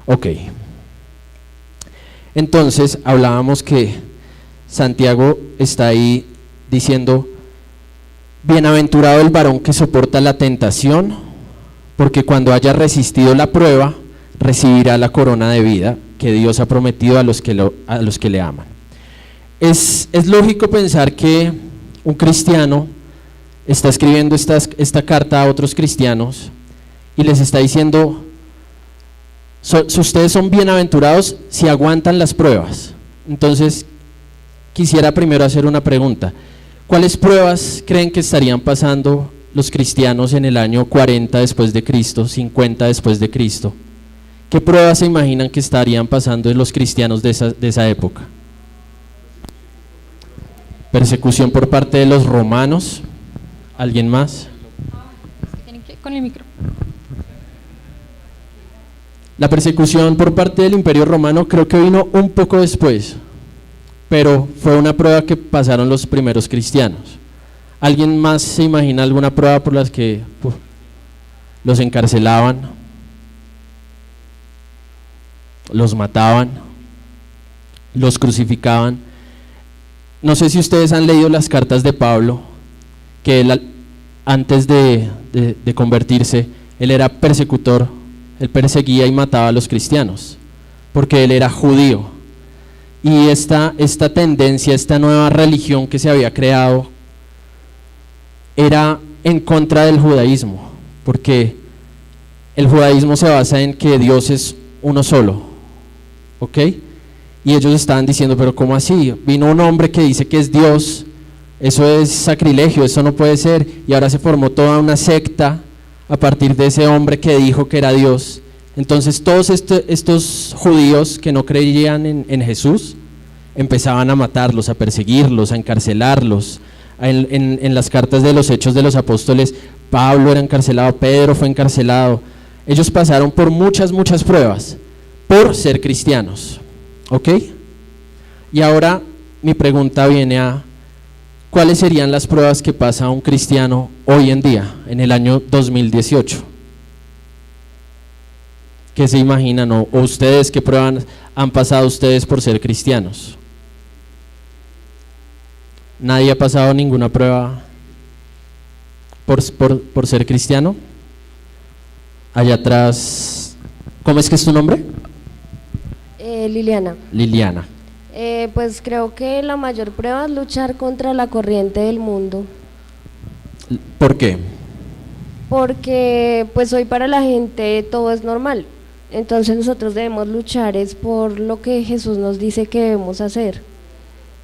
Ok, entonces hablábamos que Santiago está ahí diciendo: bienaventurado el varón que soporta la tentación, porque cuando haya resistido la prueba, recibirá la corona de vida que Dios ha prometido a los que le aman. Es lógico pensar que un cristiano está escribiendo esta carta a otros cristianos y les está diciendo: ustedes son bienaventurados si aguantan las pruebas. Entonces, quisiera primero hacer una pregunta: ¿cuáles pruebas creen que estarían pasando los cristianos en el año 40 después de Cristo, 50 después de Cristo? ¿Qué pruebas se imaginan que estarían pasando los cristianos de esa época? Persecución por parte de los romanos. ¿Alguien más? Con el micro. La persecución por parte del Imperio Romano creo que vino un poco después, pero fue una prueba que pasaron los primeros cristianos. ¿Alguien más se imagina alguna prueba por las que los encarcelaban, los mataban, los crucificaban? No sé si ustedes han leído las cartas de Pablo, que él, antes de convertirse, él era persecutor, él perseguía y mataba a los cristianos, porque él era judío. Y esta tendencia, esta nueva religión que se había creado, era en contra del judaísmo, porque el judaísmo se basa en que Dios es uno solo, ¿ok? Y ellos estaban diciendo: pero ¿cómo así? Vino un hombre que dice que es Dios, eso es sacrilegio, eso no puede ser. Y ahora se formó toda una secta a partir de ese hombre que dijo que era Dios. Entonces todos estos judíos que no creían en Jesús empezaban a matarlos, a perseguirlos, a encarcelarlos. En las cartas de los Hechos de los Apóstoles, Pablo era encarcelado, Pedro fue encarcelado. Ellos pasaron por muchas pruebas por ser cristianos, ¿ok? Y ahora mi pregunta viene a: ¿cuáles serían las pruebas que pasa un cristiano hoy en día, en el año 2018? ¿Qué se imaginan? ¿O ustedes qué pruebas han pasado ustedes por ser cristianos? ¿Nadie ha pasado ninguna prueba por ser cristiano? Allá atrás, ¿cómo es que es tu nombre? Liliana. Liliana. Pues creo que la mayor prueba es luchar contra la corriente del mundo. ¿Por qué? Porque pues hoy para la gente todo es normal, entonces nosotros debemos luchar es por lo que Jesús nos dice que debemos hacer.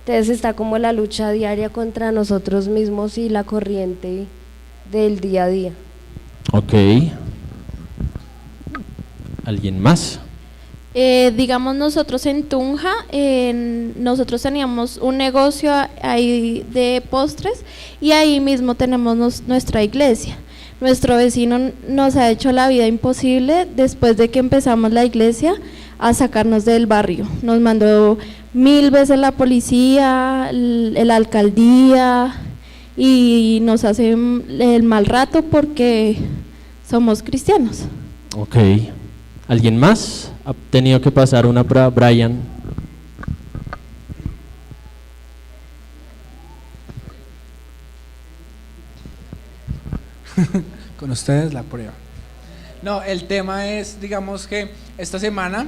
Entonces está como la lucha diaria contra nosotros mismos y la corriente del día a día. Ok. ¿Alguien más? Digamos, nosotros en Tunja, nosotros teníamos un negocio ahí de postres y ahí mismo tenemos nuestra iglesia. Nuestro vecino nos ha hecho la vida imposible después de que empezamos la iglesia a sacarnos del barrio. Nos mandó 1000 veces la policía, la alcaldía, y nos hacen el mal rato porque somos cristianos. Ok. ¿Alguien más ha tenido que pasar una prueba? Brian. Con ustedes la prueba. No, el tema es, digamos que esta semana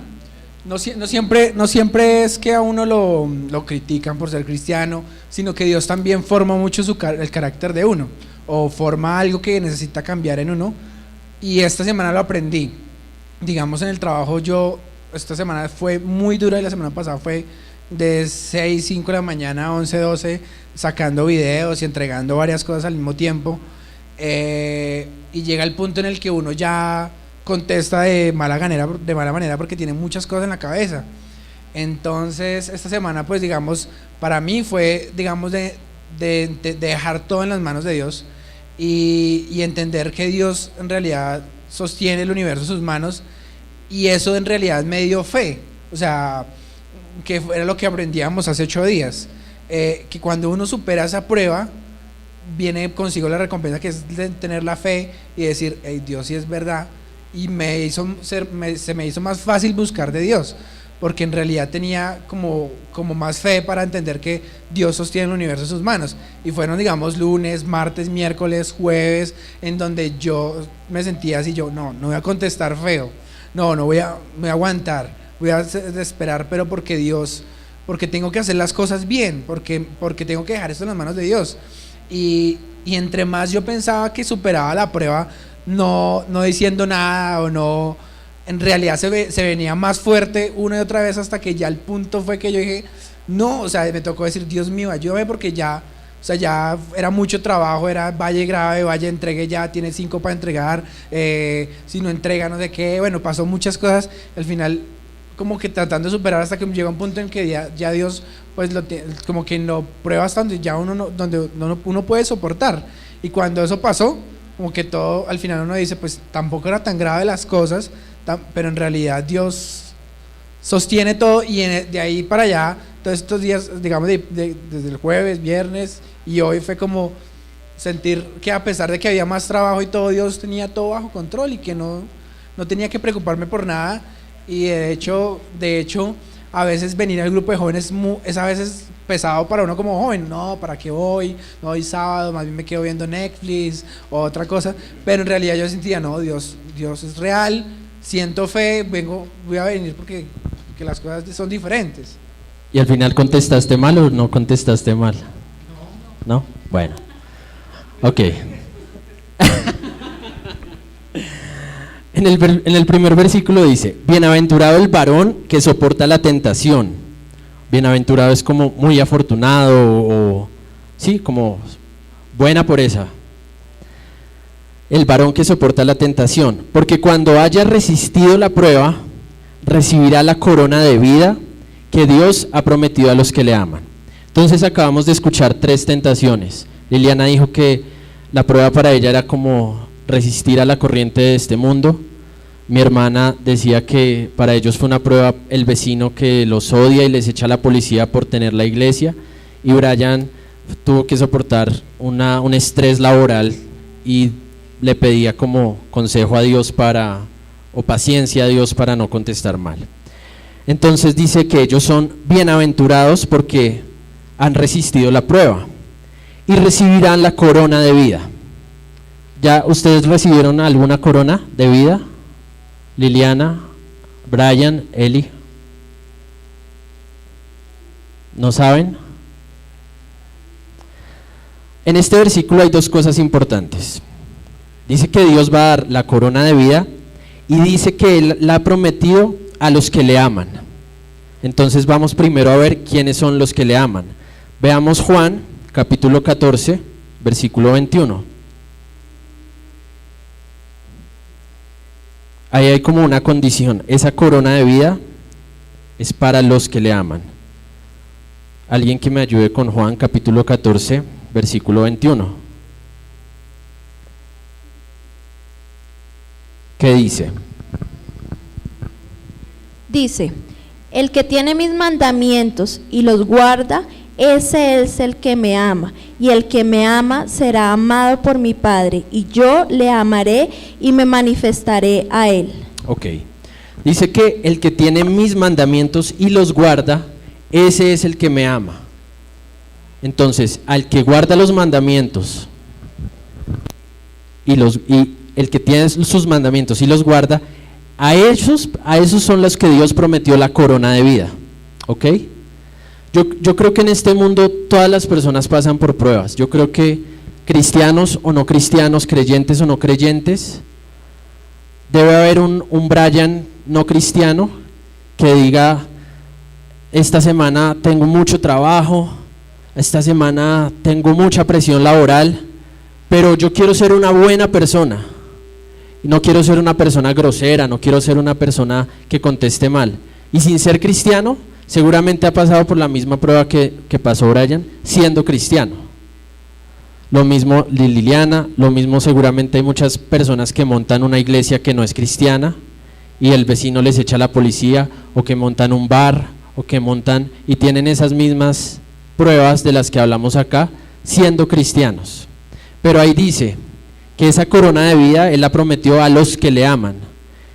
no siempre es que a uno lo critican por ser cristiano, sino que Dios también forma mucho el carácter de uno, o forma algo que necesita cambiar en uno, y esta semana lo aprendí. Digamos, en el trabajo esta semana fue muy dura, y la semana pasada fue de 6, 5 de la mañana a 11, 12, sacando videos y entregando varias cosas al mismo tiempo, y llega el punto en el que uno ya contesta de mala manera porque tiene muchas cosas en la cabeza. Entonces esta semana, pues digamos, para mí fue, digamos, de dejar todo en las manos de Dios y entender que Dios en realidad sostiene el universo en sus manos, y eso en realidad me dio fe. O sea, que era lo que aprendíamos hace 8 días, que cuando uno supera esa prueba, viene consigo la recompensa, que es de tener la fe y decir: hey, Dios sí es verdad, y se me hizo más fácil buscar de Dios, porque en realidad tenía como más fe para entender que Dios sostiene el universo en sus manos. Y fueron, digamos, lunes, martes, miércoles, jueves, en donde yo me sentía así, no voy a contestar feo, no voy a aguantar, voy a esperar, pero porque tengo que hacer las cosas bien, porque tengo que dejar esto en las manos de Dios. Y entre más yo pensaba que superaba la prueba, no diciendo nada o no, en realidad se venía más fuerte una y otra vez, hasta que ya el punto fue que yo dije, no, o sea, me tocó decir, Dios mío, ayúdame, porque ya era mucho trabajo, era valle grave, valle entregue ya, tiene 5 para entregar, si no entrega no sé qué, bueno, pasó muchas cosas, al final como que tratando de superar, hasta que llega un punto en que ya Dios pues como que lo prueba hasta donde ya uno puede soportar. Y cuando eso pasó, como que todo, al final uno dice, pues tampoco era tan grave las cosas, pero en realidad Dios sostiene todo. Y de ahí para allá, todos estos días, digamos, desde el jueves, viernes y hoy, fue como sentir que a pesar de que había más trabajo y todo, Dios tenía todo bajo control y que no tenía que preocuparme por nada. Y de hecho, a veces venir al grupo de jóvenes es a veces pesado para uno como joven. No, ¿para qué voy? No, hoy sábado, más bien me quedo viendo Netflix o otra cosa. Pero en realidad yo sentía, no, Dios es real, siento fe, voy a venir porque las cosas son diferentes. ¿Y al final contestaste mal o no contestaste mal? ¿No? Bueno. Ok. En el primer versículo dice, bienaventurado el varón que soporta la tentación. Bienaventurado es como muy afortunado o sí, como buena por esa. El varón que soporta la tentación, porque cuando haya resistido la prueba, recibirá la corona de vida que Dios ha prometido a los que le aman. Entonces acabamos de escuchar 3 tentaciones. Liliana dijo que la prueba para ella era como resistir a la corriente de este mundo. Mi hermana decía que para ellos fue una prueba el vecino que los odia y les echa a la policía por tener la iglesia, y Brian tuvo que soportar un estrés laboral y le pedía como consejo a Dios o paciencia a Dios para no contestar mal. Entonces dice que ellos son bienaventurados porque han resistido la prueba y recibirán la corona de vida. ¿Ya ustedes recibieron alguna corona de vida? Liliana, Brian, Eli. ¿No saben? En este versículo hay 2 cosas importantes. Dice que Dios va a dar la corona de vida y dice que Él la ha prometido a los que le aman. Entonces vamos primero a ver quiénes son los que le aman. Veamos Juan, capítulo 14, versículo 21. Ahí hay como una condición, esa corona de vida es para los que le aman. Alguien que me ayude con Juan capítulo 14, versículo 21. ¿Qué dice? Dice, el que tiene mis mandamientos y los guarda, ese es el que me ama, y el que me ama será amado por mi Padre, y yo le amaré y me manifestaré a él. Ok, dice que el que tiene mis mandamientos y los guarda, ese es el que me ama. Entonces, al que guarda los mandamientos y el que tiene sus mandamientos y los guarda, a esos son los que Dios prometió la corona de vida. ¿Ok? Yo creo que en este mundo todas las personas pasan por pruebas. Yo creo que cristianos o no cristianos, creyentes o no creyentes, debe haber un Brian no cristiano que diga, esta semana tengo mucho trabajo, esta semana tengo mucha presión laboral, pero yo quiero ser una buena persona. No quiero ser una persona grosera, no quiero ser una persona que conteste mal. Y sin ser cristiano, seguramente ha pasado por la misma prueba que pasó Brian, siendo cristiano. Lo mismo Liliana, lo mismo seguramente hay muchas personas que montan una iglesia que no es cristiana y el vecino les echa a la policía, o que montan un bar, o que montan y tienen esas mismas pruebas de las que hablamos acá, siendo cristianos. Pero ahí dice que esa corona de vida Él la prometió a los que le aman.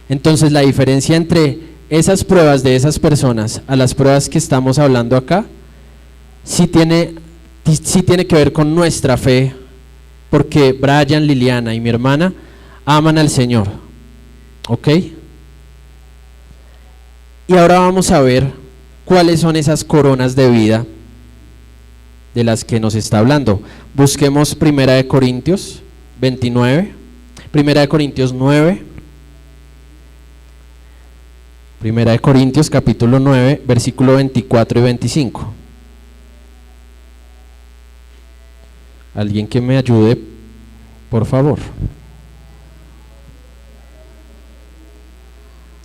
Entonces la diferencia entre esas pruebas de esas personas a las pruebas que estamos hablando acá, sí tiene que ver con nuestra fe, porque Brian, Liliana y mi hermana aman al Señor, ¿ok? Y ahora vamos a ver cuáles son esas coronas de vida de las que nos está hablando. Busquemos 1 Corintios 29, 1 Corintios 9, 1 Corintios capítulo 9, versículo 24 y 25. Alguien que me ayude, por favor.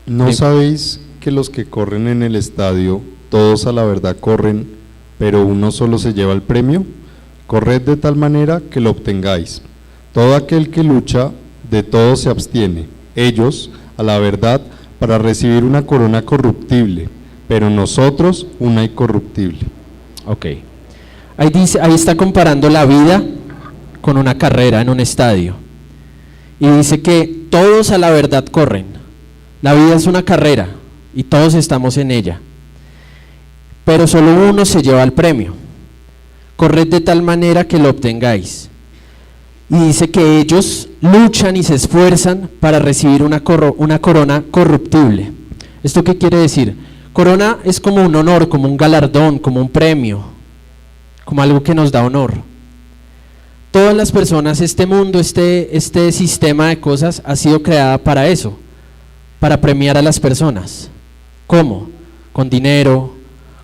¿No sabéis que los que corren en el estadio, todos a la verdad corren, pero uno solo se lleva el premio? Corred de tal manera que lo obtengáis. Todo aquel que lucha, de todo se abstiene. Ellos, a la verdad, para recibir una corona corruptible, pero nosotros una incorruptible. Ok. Ahí está comparando la vida con una carrera en un estadio. Y dice que todos a la verdad corren. La vida es una carrera y todos estamos en ella. Pero solo uno se lleva el premio. Corred de tal manera que lo obtengáis. Y dice que ellos luchan y se esfuerzan para recibir una corona corruptible. ¿Esto qué quiere decir? Corona es como un honor, como un galardón, como un premio, como algo que nos da honor. Todas las personas, este mundo, este sistema de cosas ha sido creada para eso, para premiar a las personas. ¿Cómo? Con dinero,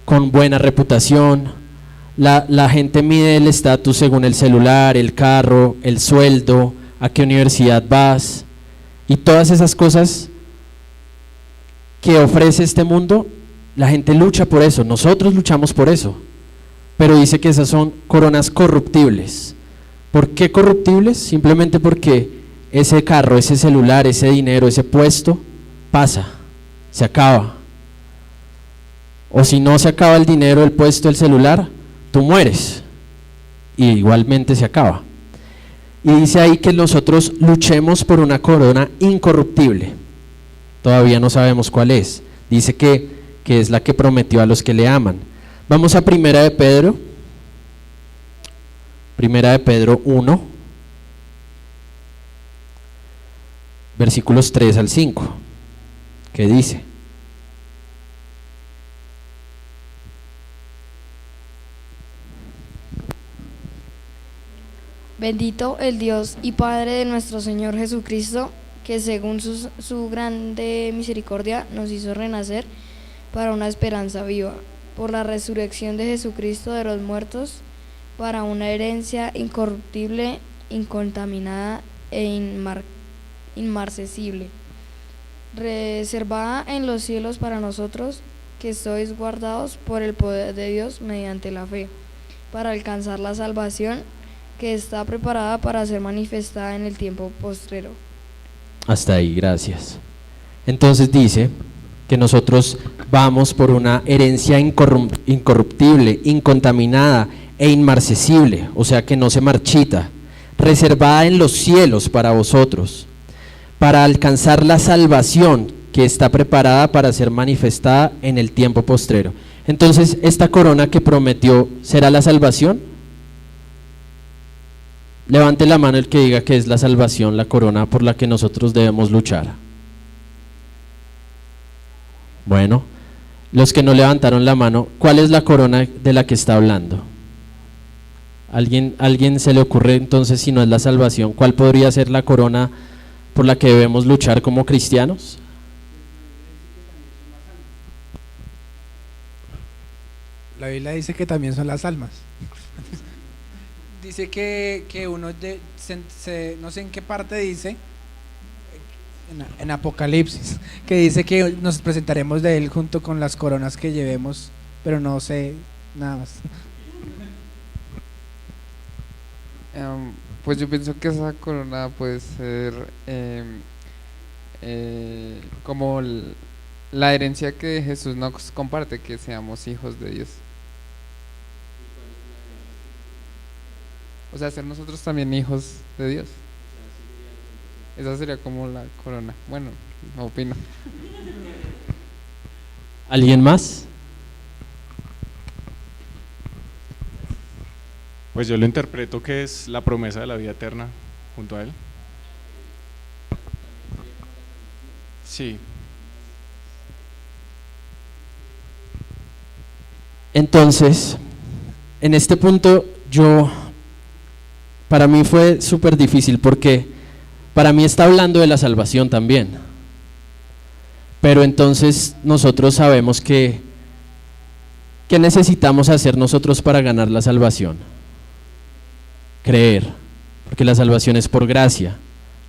con buena reputación. La gente mide el estatus según el celular, el carro, el sueldo, a qué universidad vas, y todas esas cosas que ofrece este mundo, la gente lucha por eso, nosotros luchamos por eso, pero dice que esas son coronas corruptibles. ¿Por qué corruptibles? Simplemente porque ese carro, ese celular, ese dinero, ese puesto, pasa, se acaba. O si no se acaba el dinero, el puesto, el celular, tú mueres y igualmente se acaba. Y dice ahí que nosotros luchemos por una corona incorruptible. Todavía no sabemos cuál es. Dice que es la que prometió a los que le aman. Vamos a Primera de Pedro 1, versículos 3 al 5, que dice: Bendito el Dios y Padre de nuestro Señor Jesucristo, que según su grande misericordia nos hizo renacer para una esperanza viva, por la resurrección de Jesucristo de los muertos, para una herencia incorruptible, incontaminada e inmarcesible, reservada en los cielos para nosotros, que sois guardados por el poder de Dios mediante la fe, para alcanzar la salvación que está preparada para ser manifestada en el tiempo postrero. Hasta ahí, gracias. Entonces dice que nosotros vamos por una herencia incorruptible, incontaminada e inmarcesible, o sea que no se marchita, reservada en los cielos para vosotros, para alcanzar la salvación que está preparada para ser manifestada en el tiempo postrero. Entonces, ¿esta corona que prometió será la salvación? Levante la mano el que diga que es la salvación, la corona por la que nosotros debemos luchar. Bueno, los que no levantaron la mano, ¿cuál es la corona de la que está hablando? ¿Alguien se le ocurre entonces, si no es la salvación, cuál podría ser la corona por la que debemos luchar como cristianos? La Biblia dice que también son las almas. Dice que uno no sé en qué parte dice, en Apocalipsis, que dice que nos presentaremos de él junto con las coronas que llevemos, pero no sé nada más. Pues yo pienso que esa corona puede ser como la herencia que Jesús nos comparte, que seamos hijos de Dios. O sea, ser nosotros también hijos de Dios. Esa sería como la corona. Bueno, no opino. ¿Alguien más? Pues yo lo interpreto que es la promesa de la vida eterna junto a Él. Sí. Entonces, en este punto para mí fue súper difícil porque para mí está hablando de la salvación también. Pero entonces nosotros sabemos ¿qué necesitamos hacer nosotros para ganar la salvación? Creer, porque la salvación es por gracia.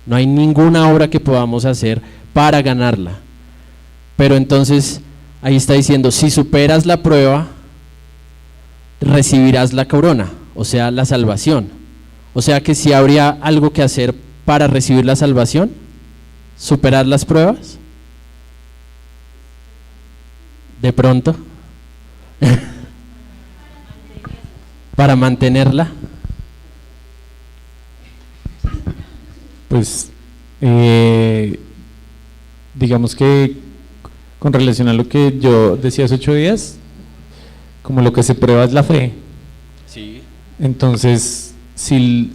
No hay ninguna obra que podamos hacer para ganarla. Pero entonces ahí está diciendo, si superas la prueba, recibirás la corona, o sea, la salvación. O sea que si habría algo que hacer para recibir la salvación, superar las pruebas. De pronto, para mantenerla. Pues digamos que con relación a lo que yo decía hace 8 días, como lo que se prueba es la fe. Sí. Entonces, si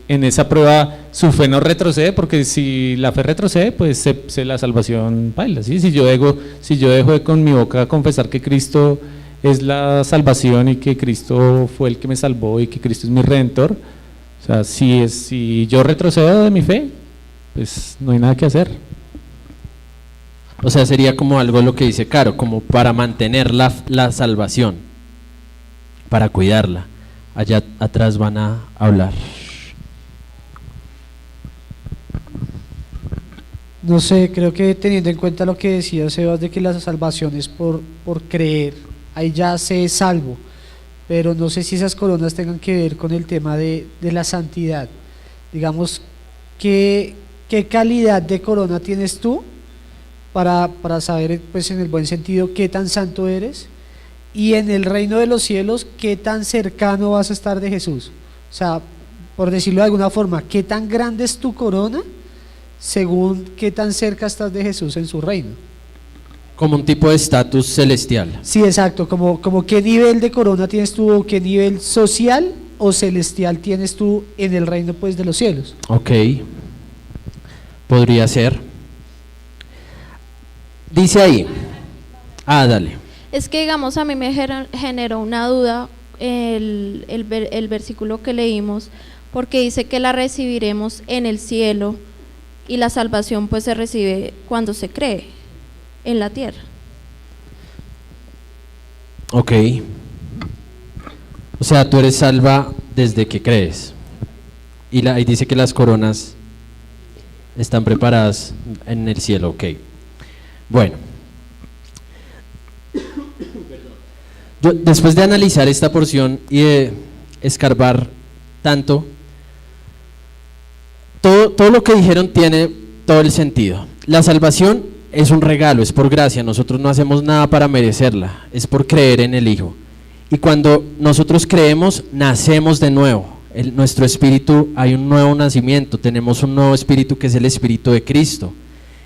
en esa prueba su fe no retrocede, porque si la fe retrocede, pues la salvación baila, ¿sí? Si yo dejo de con mi boca confesar que Cristo es la salvación y que Cristo fue el que me salvó y que Cristo es mi redentor, o sea, si yo retrocedo de mi fe, pues no hay nada que hacer. O sea, sería como algo lo que dice Caro, como para mantener la salvación, para cuidarla. Allá atrás van a hablar. No sé, creo que teniendo en cuenta lo que decía Sebas de que la salvación es por creer, ahí ya se es salvo, pero no sé si esas coronas tengan que ver con el tema de la santidad. Digamos, ¿qué calidad de corona tienes tú para saber, pues en el buen sentido, qué tan santo eres? Y en el reino de los cielos, ¿qué tan cercano vas a estar de Jesús? O sea, por decirlo de alguna forma, ¿qué tan grande es tu corona según qué tan cerca estás de Jesús en su reino? Como un tipo de estatus celestial. Sí, exacto, como qué nivel de corona tienes tú, o qué nivel social o celestial tienes tú en el reino, pues, de los cielos. Ok, podría ser. Dice ahí, dale. Es que, digamos, a mí me generó una duda el versículo que leímos, porque dice que la recibiremos en el cielo y la salvación pues se recibe cuando se cree en la tierra. Ok. O sea, tú eres salva desde que crees. Y dice que las coronas están preparadas en el cielo, ok. Bueno. Yo, después de analizar esta porción y de escarbar tanto, todo lo que dijeron tiene todo el sentido. La salvación es un regalo, es por gracia, nosotros no hacemos nada para merecerla, es por creer en el Hijo. Y cuando nosotros creemos, nacemos de nuevo. Nuestro espíritu, hay un nuevo nacimiento, tenemos un nuevo espíritu que es el espíritu de Cristo.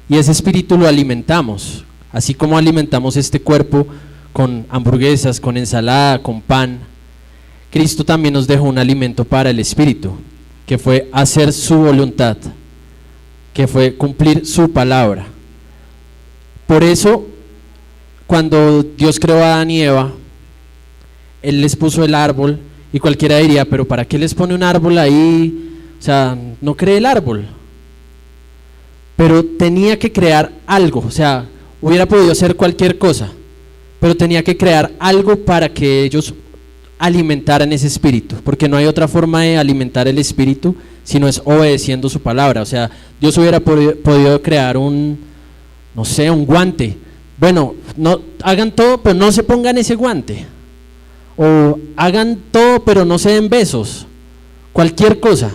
Y ese espíritu lo alimentamos, así como alimentamos este cuerpo con hamburguesas, con ensalada, con pan. Cristo también nos dejó un alimento para el espíritu, que fue hacer su voluntad, que fue cumplir su palabra. Por eso, cuando Dios creó a Adán y Eva, Él les puso el árbol, y cualquiera diría, pero ¿para qué les pone un árbol ahí? O sea, no cree el árbol. Pero tenía que crear algo, o sea, hubiera podido hacer cualquier cosa, pero tenía que crear algo para que ellos alimentaran ese espíritu, porque no hay otra forma de alimentar el espíritu si no es obedeciendo su palabra. O sea, Dios hubiera podido crear un guante. Bueno, no hagan todo, pero no se pongan ese guante. O hagan todo, pero no se den besos. Cualquier cosa.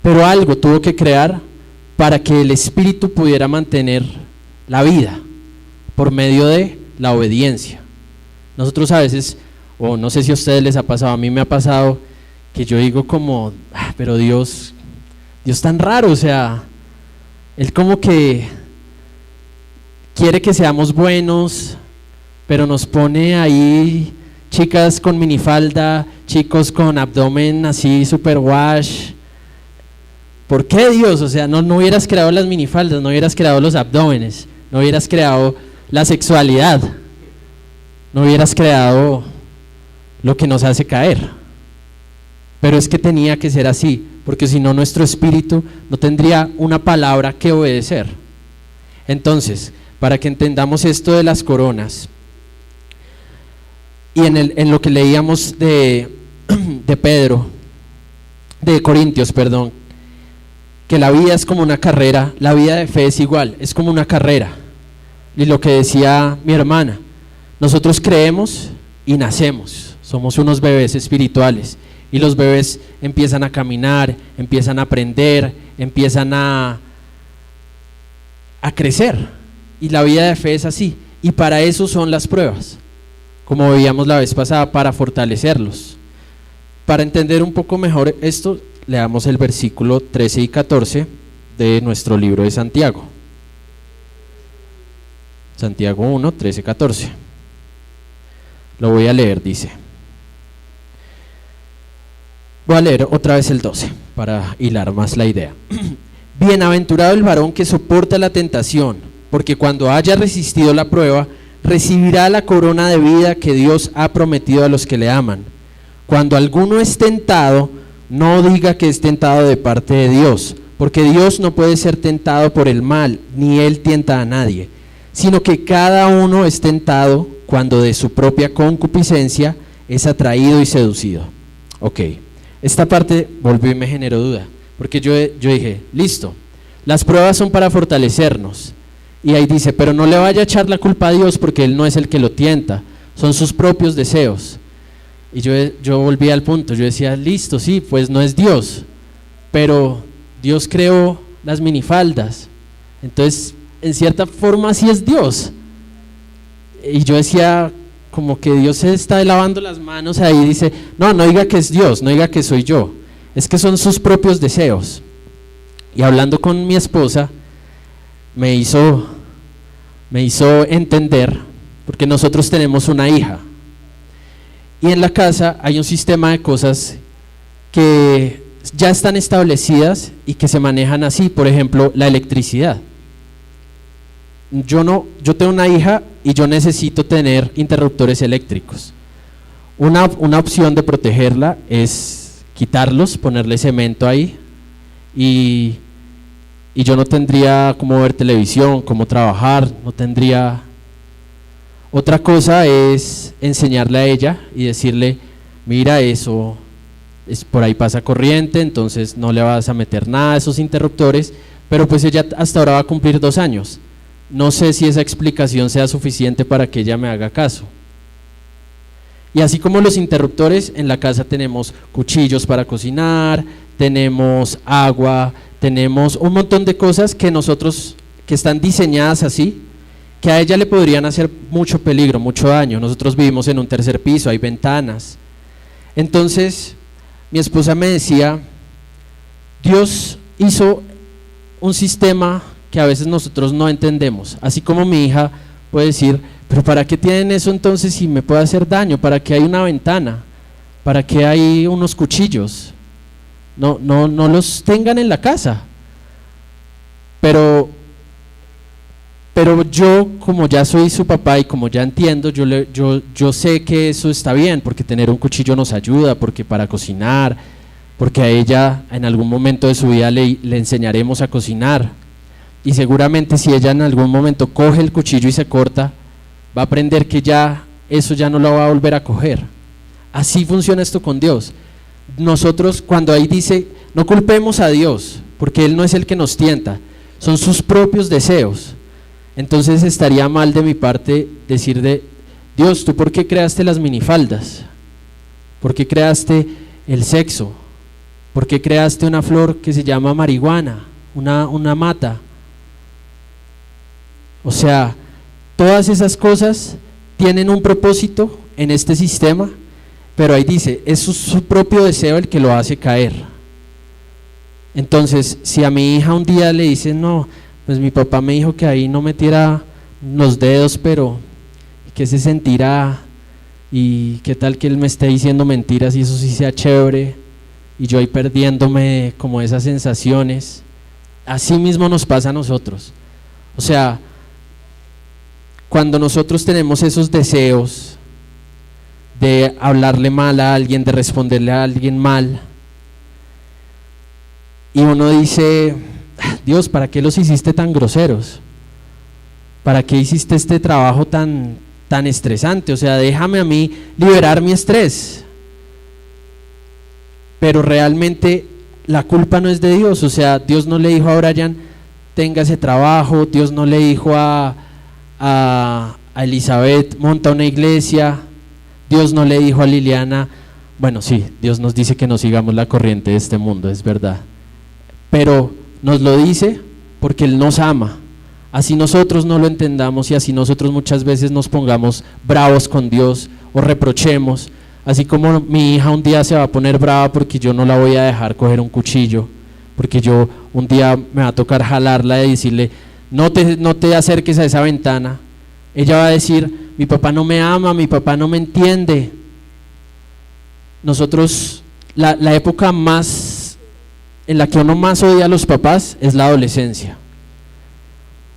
Pero algo tuvo que crear para que el espíritu pudiera mantener la vida por medio de la obediencia. Nosotros a veces, o no sé si a ustedes les ha pasado, a mí me ha pasado que yo digo como, pero Dios Dios tan raro, o sea, Él como que quiere que seamos buenos, pero nos pone ahí chicas con minifalda, chicos con abdomen así super wash. ¿Por qué, Dios? O sea, no hubieras creado las minifaldas, no hubieras creado los abdómenes, no hubieras creado la sexualidad, no hubieras creado lo que nos hace caer. Pero es que tenía que ser así, porque si no nuestro espíritu no tendría una palabra que obedecer. Entonces, para que entendamos esto de las coronas, y en lo que leíamos de Corintios, perdón, que la vida es como una carrera, la vida de fe es igual, es como una carrera. Y lo que decía mi hermana, nosotros creemos y nacemos, somos unos bebés espirituales, y los bebés empiezan a caminar, empiezan a aprender, empiezan a crecer, y la vida de fe es así, y para eso son las pruebas, como veíamos la vez pasada, para fortalecerlos. Para entender un poco mejor esto, leamos el versículo 13 y 14 de nuestro libro de Santiago. Santiago 1, 13, 14. Lo voy a leer, dice. Voy a leer otra vez el 12 para hilar más la idea. Bienaventurado el varón que soporta la tentación, porque cuando haya resistido la prueba, recibirá la corona de vida que Dios ha prometido a los que le aman. Cuando alguno es tentado, no diga que es tentado de parte de Dios, porque Dios no puede ser tentado por el mal, ni Él tienta a nadie, sino que cada uno es tentado cuando de su propia concupiscencia es atraído y seducido. Ok, esta parte volvió y me generó duda, porque yo dije, listo, las pruebas son para fortalecernos, y ahí dice, pero no le vaya a echar la culpa a Dios porque Él no es el que lo tienta, son sus propios deseos. Y yo volví al punto, yo decía, listo, sí, pues no es Dios, pero Dios creó las minifaldas, entonces en cierta forma sí es Dios. Y yo decía, como que Dios se está lavando las manos ahí, dice, no diga que es Dios, no diga que soy yo, es que son sus propios deseos. Y hablando con mi esposa, me hizo entender, porque nosotros tenemos una hija, y en la casa hay un sistema de cosas que ya están establecidas y que se manejan así, por ejemplo, la electricidad. Yo tengo una hija y yo necesito tener interruptores eléctricos. Una opción de protegerla es quitarlos, ponerle cemento ahí, y yo no tendría cómo ver televisión, cómo trabajar, no tendría. Otra cosa es enseñarle a ella y decirle, mira, eso por ahí pasa corriente, entonces no le vas a meter nada a esos interruptores, pero pues ella hasta ahora va a cumplir 2 años. No sé si esa explicación sea suficiente para que ella me haga caso. Y así como los interruptores, en la casa tenemos cuchillos para cocinar, tenemos agua, tenemos un montón de cosas que están diseñadas así, que a ella le podrían hacer mucho peligro, mucho daño. Nosotros vivimos en un 3er piso, hay ventanas. Entonces, mi esposa me decía, Dios hizo un sistema que a veces nosotros no entendemos, así como mi hija puede decir, pero ¿para qué tienen eso entonces si me puede hacer daño? ¿Para qué hay una ventana? ¿Para qué hay unos cuchillos? No los tengan en la casa. Pero yo, como ya soy su papá y como ya entiendo, yo sé que eso está bien, porque tener un cuchillo nos ayuda, porque para cocinar, porque a ella en algún momento de su vida le enseñaremos a cocinar, y seguramente si ella en algún momento coge el cuchillo y se corta, va a aprender que eso ya no lo va a volver a coger. Así funciona esto con Dios. Nosotros, cuando ahí dice, no culpemos a Dios, porque Él no es el que nos tienta, son sus propios deseos. Entonces estaría mal de mi parte decir Dios, ¿tú por qué creaste las minifaldas? ¿Por qué creaste el sexo? ¿Por qué creaste una flor que se llama marihuana, una mata? O sea, todas esas cosas tienen un propósito en este sistema, pero ahí dice, es su propio deseo el que lo hace caer. Entonces, si a mi hija un día le dicen, no, pues mi papá me dijo que ahí no metiera los dedos, pero ¿qué se sentirá? Y qué tal que él me esté diciendo mentiras y eso sí sea chévere, y yo ahí perdiéndome como esas sensaciones. Así mismo nos pasa a nosotros. O sea, cuando nosotros tenemos esos deseos de hablarle mal a alguien, de responderle a alguien mal, y uno dice, Dios, ¿para qué los hiciste tan groseros? ¿Para qué hiciste este trabajo tan estresante? O sea, déjame a mí liberar mi estrés. Pero realmente la culpa no es de Dios. O sea, Dios no le dijo a Brian, tenga ese trabajo. Dios no le dijo a Elizabeth, monta una iglesia. Dios no le dijo a Liliana, bueno, sí, Dios nos dice que no sigamos la corriente de este mundo, es verdad. Pero nos lo dice porque Él nos ama. Así nosotros no lo entendamos y así nosotros muchas veces nos pongamos bravos con Dios o reprochemos, así como mi hija un día se va a poner brava porque yo no la voy a dejar coger un cuchillo, porque yo un día me va a tocar jalarla y decirle, no te acerques a esa ventana. Ella va a decir, mi papá no me ama, mi papá no me entiende. Nosotros, la época más en la que uno más odia a los papás es la adolescencia.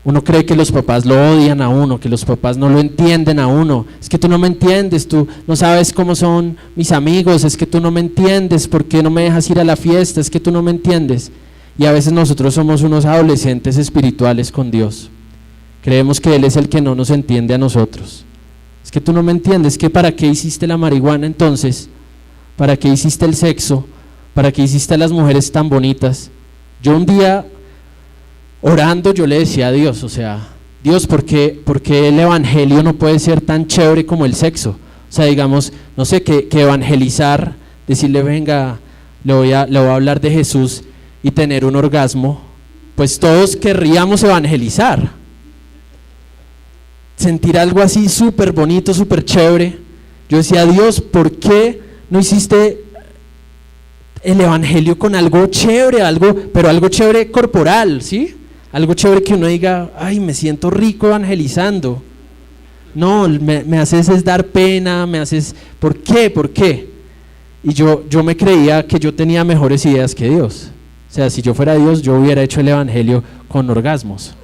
Uno cree que los papás lo odian a uno, que los papás no lo entienden a uno. Es que tú no me entiendes, tú no sabes cómo son mis amigos, es que tú no me entiendes, ¿por qué no me dejas ir a la fiesta? Es que tú no me entiendes. Y a veces nosotros somos unos adolescentes espirituales con Dios. Creemos que Él es el que no nos entiende a nosotros. Es que tú no me entiendes, que ¿para qué hiciste la marihuana entonces? ¿Para qué hiciste el sexo? ¿Para qué hiciste a las mujeres tan bonitas? Yo un día orando yo le decía a Dios, o sea, Dios, ¿por qué el evangelio no puede ser tan chévere como el sexo? O sea, digamos, no sé, que evangelizar, decirle, venga, le voy a hablar de Jesús y tener un orgasmo, pues todos querríamos evangelizar. Sentir algo así súper bonito, súper chévere. Yo decía, Dios, ¿por qué no hiciste el evangelio con algo chévere, pero algo chévere corporal, ¿sí? Algo chévere que uno diga, ay, me siento rico evangelizando. No, me haces es dar pena, me haces, ¿por qué? ¿Por qué? Y yo me creía que yo tenía mejores ideas que Dios. O sea, si yo fuera Dios, yo hubiera hecho el evangelio con orgasmos.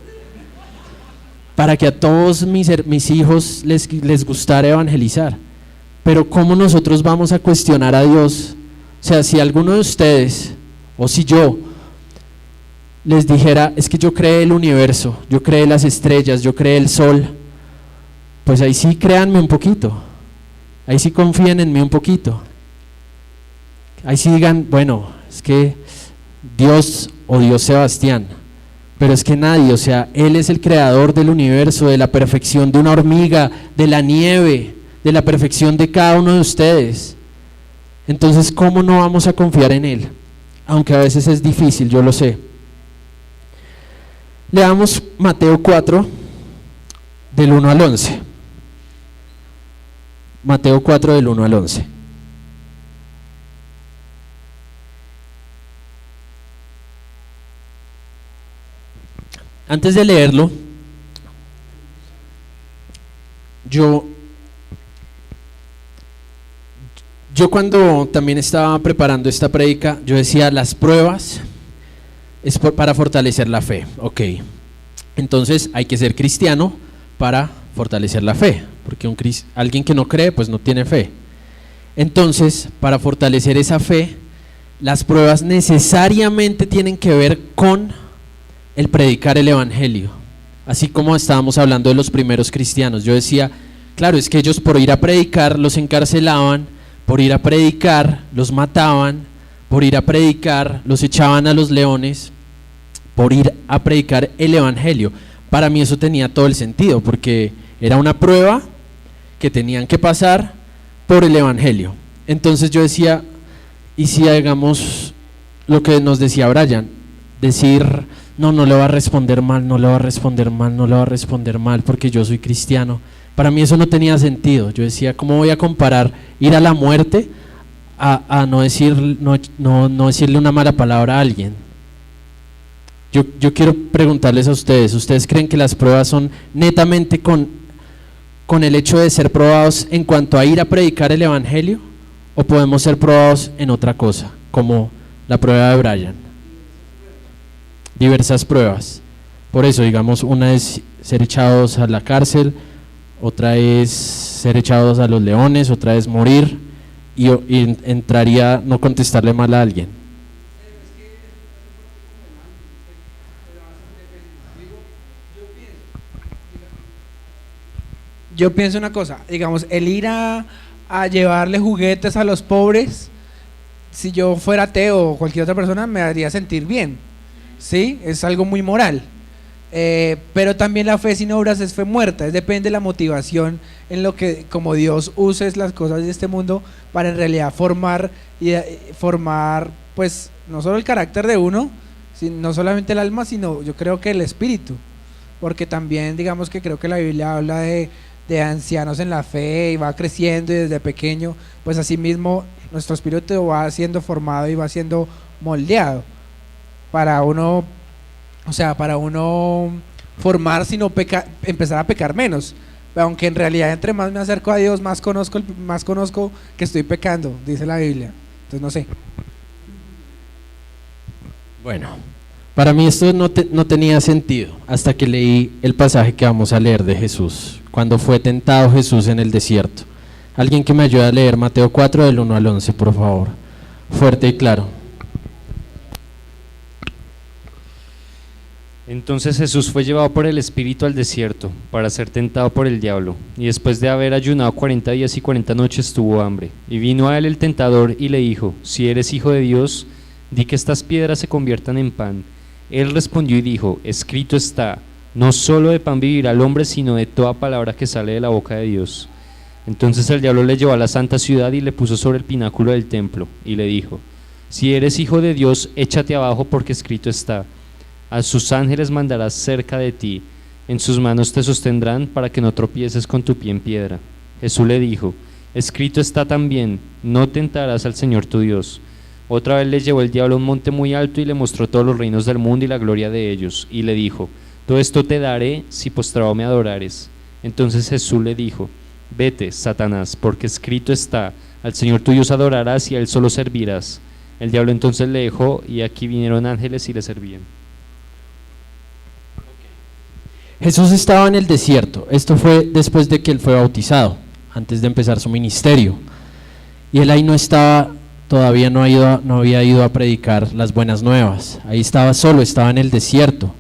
Para que a todos mis hijos les gustara evangelizar. Pero ¿cómo nosotros vamos a cuestionar a Dios? O sea, si alguno de ustedes, o si yo, les dijera, es que yo creé el universo, yo creé las estrellas, yo creé el sol, pues ahí sí créanme un poquito, ahí sí confíen en mí un poquito, ahí sí digan, bueno, es que Dios o Dios Sebastián, pero es que nadie, o sea, Él es el creador del universo, de la perfección de una hormiga, de la nieve, de la perfección de cada uno de ustedes. Entonces, ¿cómo no vamos a confiar en Él? Aunque a veces es difícil, yo lo sé. Leamos Mateo 4, del 1 al 11. Mateo 4, del 1 al 11. Antes de leerlo, yo cuando también estaba preparando esta prédica, yo decía, las pruebas es para fortalecer la fe. Ok, entonces hay que ser cristiano para fortalecer la fe, porque alguien que no cree, pues no tiene fe. Entonces, para fortalecer esa fe, las pruebas necesariamente tienen que ver con el predicar el evangelio. Así como estábamos hablando de los primeros cristianos, yo decía, claro, es que ellos por ir a predicar los encarcelaban, por ir a predicar los mataban, por ir a predicar los echaban a los leones, por ir a predicar el evangelio. Para mí eso tenía todo el sentido, porque era una prueba que tenían que pasar por el evangelio. Entonces yo decía, y si hagamos lo que nos decía Brian, decir, no le va a responder mal, no le va a responder mal, no le va a responder mal porque yo soy cristiano. Para mí eso no tenía sentido. Yo decía, ¿cómo voy a comparar ir a la muerte a no decirle una mala palabra a alguien? Yo quiero preguntarles a ustedes, ¿ustedes creen que las pruebas son netamente con el hecho de ser probados en cuanto a ir a predicar el Evangelio? ¿O podemos ser probados en otra cosa, como la prueba de Brian? Diversas pruebas. Por eso, digamos, una es ser echados a la cárcel, otra es ser echados a los leones, otra es morir, y entraría no contestarle mal a alguien. Yo pienso una cosa, digamos, el ir a llevarle juguetes a los pobres, si yo fuera ateo o cualquier otra persona, me haría sentir bien, ¿sí? Es algo muy moral. Pero también la fe sin obras es fe muerta, depende de la motivación en lo que, como Dios uses las cosas de este mundo para en realidad formar pues no solo el carácter de uno, no solamente el alma, sino yo creo que el espíritu, porque también digamos que creo que la Biblia habla de ancianos en la fe y va creciendo, y desde pequeño pues así mismo nuestro espíritu va siendo formado y va siendo moldeado para uno, o sea, para uno formarse y no empezar a pecar menos, aunque en realidad entre más me acerco a Dios más conozco que estoy pecando, dice la Biblia. Entonces no sé. Bueno, para mí esto no tenía sentido hasta que leí el pasaje que vamos a leer de Jesús, cuando fue tentado Jesús en el desierto. Alguien que me ayude a leer Mateo 4 del 1 al 11, por favor, fuerte y claro. Entonces Jesús fue llevado por el Espíritu al desierto para ser tentado por el diablo, y después de haber ayunado 40 días y 40 noches tuvo hambre. Y vino a él el tentador y le dijo: si eres hijo de Dios, di que estas piedras se conviertan en pan. Él respondió y dijo: escrito está, no solo de pan vivirá el hombre, sino de toda palabra que sale de la boca de Dios. Entonces el diablo le llevó a la santa ciudad y le puso sobre el pináculo del templo, y le dijo: si eres hijo de Dios, échate abajo, porque escrito está, a sus ángeles mandarás cerca de ti, en sus manos te sostendrán para que no tropieces con tu pie en piedra. Jesús le dijo: escrito está también, no tentarás al Señor tu Dios. Otra vez le llevó el diablo a un monte muy alto y le mostró todos los reinos del mundo y la gloria de ellos, y le dijo: todo esto te daré si postrado me adorares. Entonces Jesús le dijo: vete, Satanás, porque escrito está, al Señor tu Dios adorarás y a él solo servirás. El diablo entonces le dejó, y aquí vinieron ángeles y le servían. Jesús estaba en el desierto. Esto fue después de que él fue bautizado, antes de empezar su ministerio, y él ahí no estaba, todavía no había ido a predicar las buenas nuevas. Ahí estaba solo, estaba en el desierto,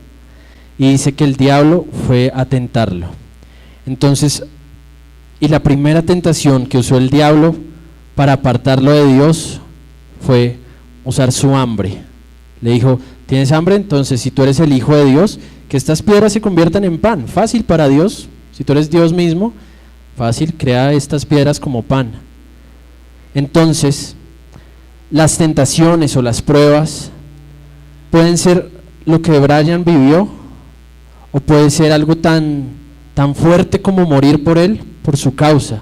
y dice que el diablo fue a tentarlo. Entonces, y la primera tentación que usó el diablo para apartarlo de Dios fue usar su hambre. Le dijo: ¿tienes hambre? Entonces, si tú eres el Hijo de Dios, que estas piedras se conviertan en pan. Fácil para Dios, si tú eres Dios mismo, fácil, crea estas piedras como pan. Entonces, las tentaciones o las pruebas pueden ser lo que Brian vivió, o puede ser algo tan fuerte como morir por él, por su causa.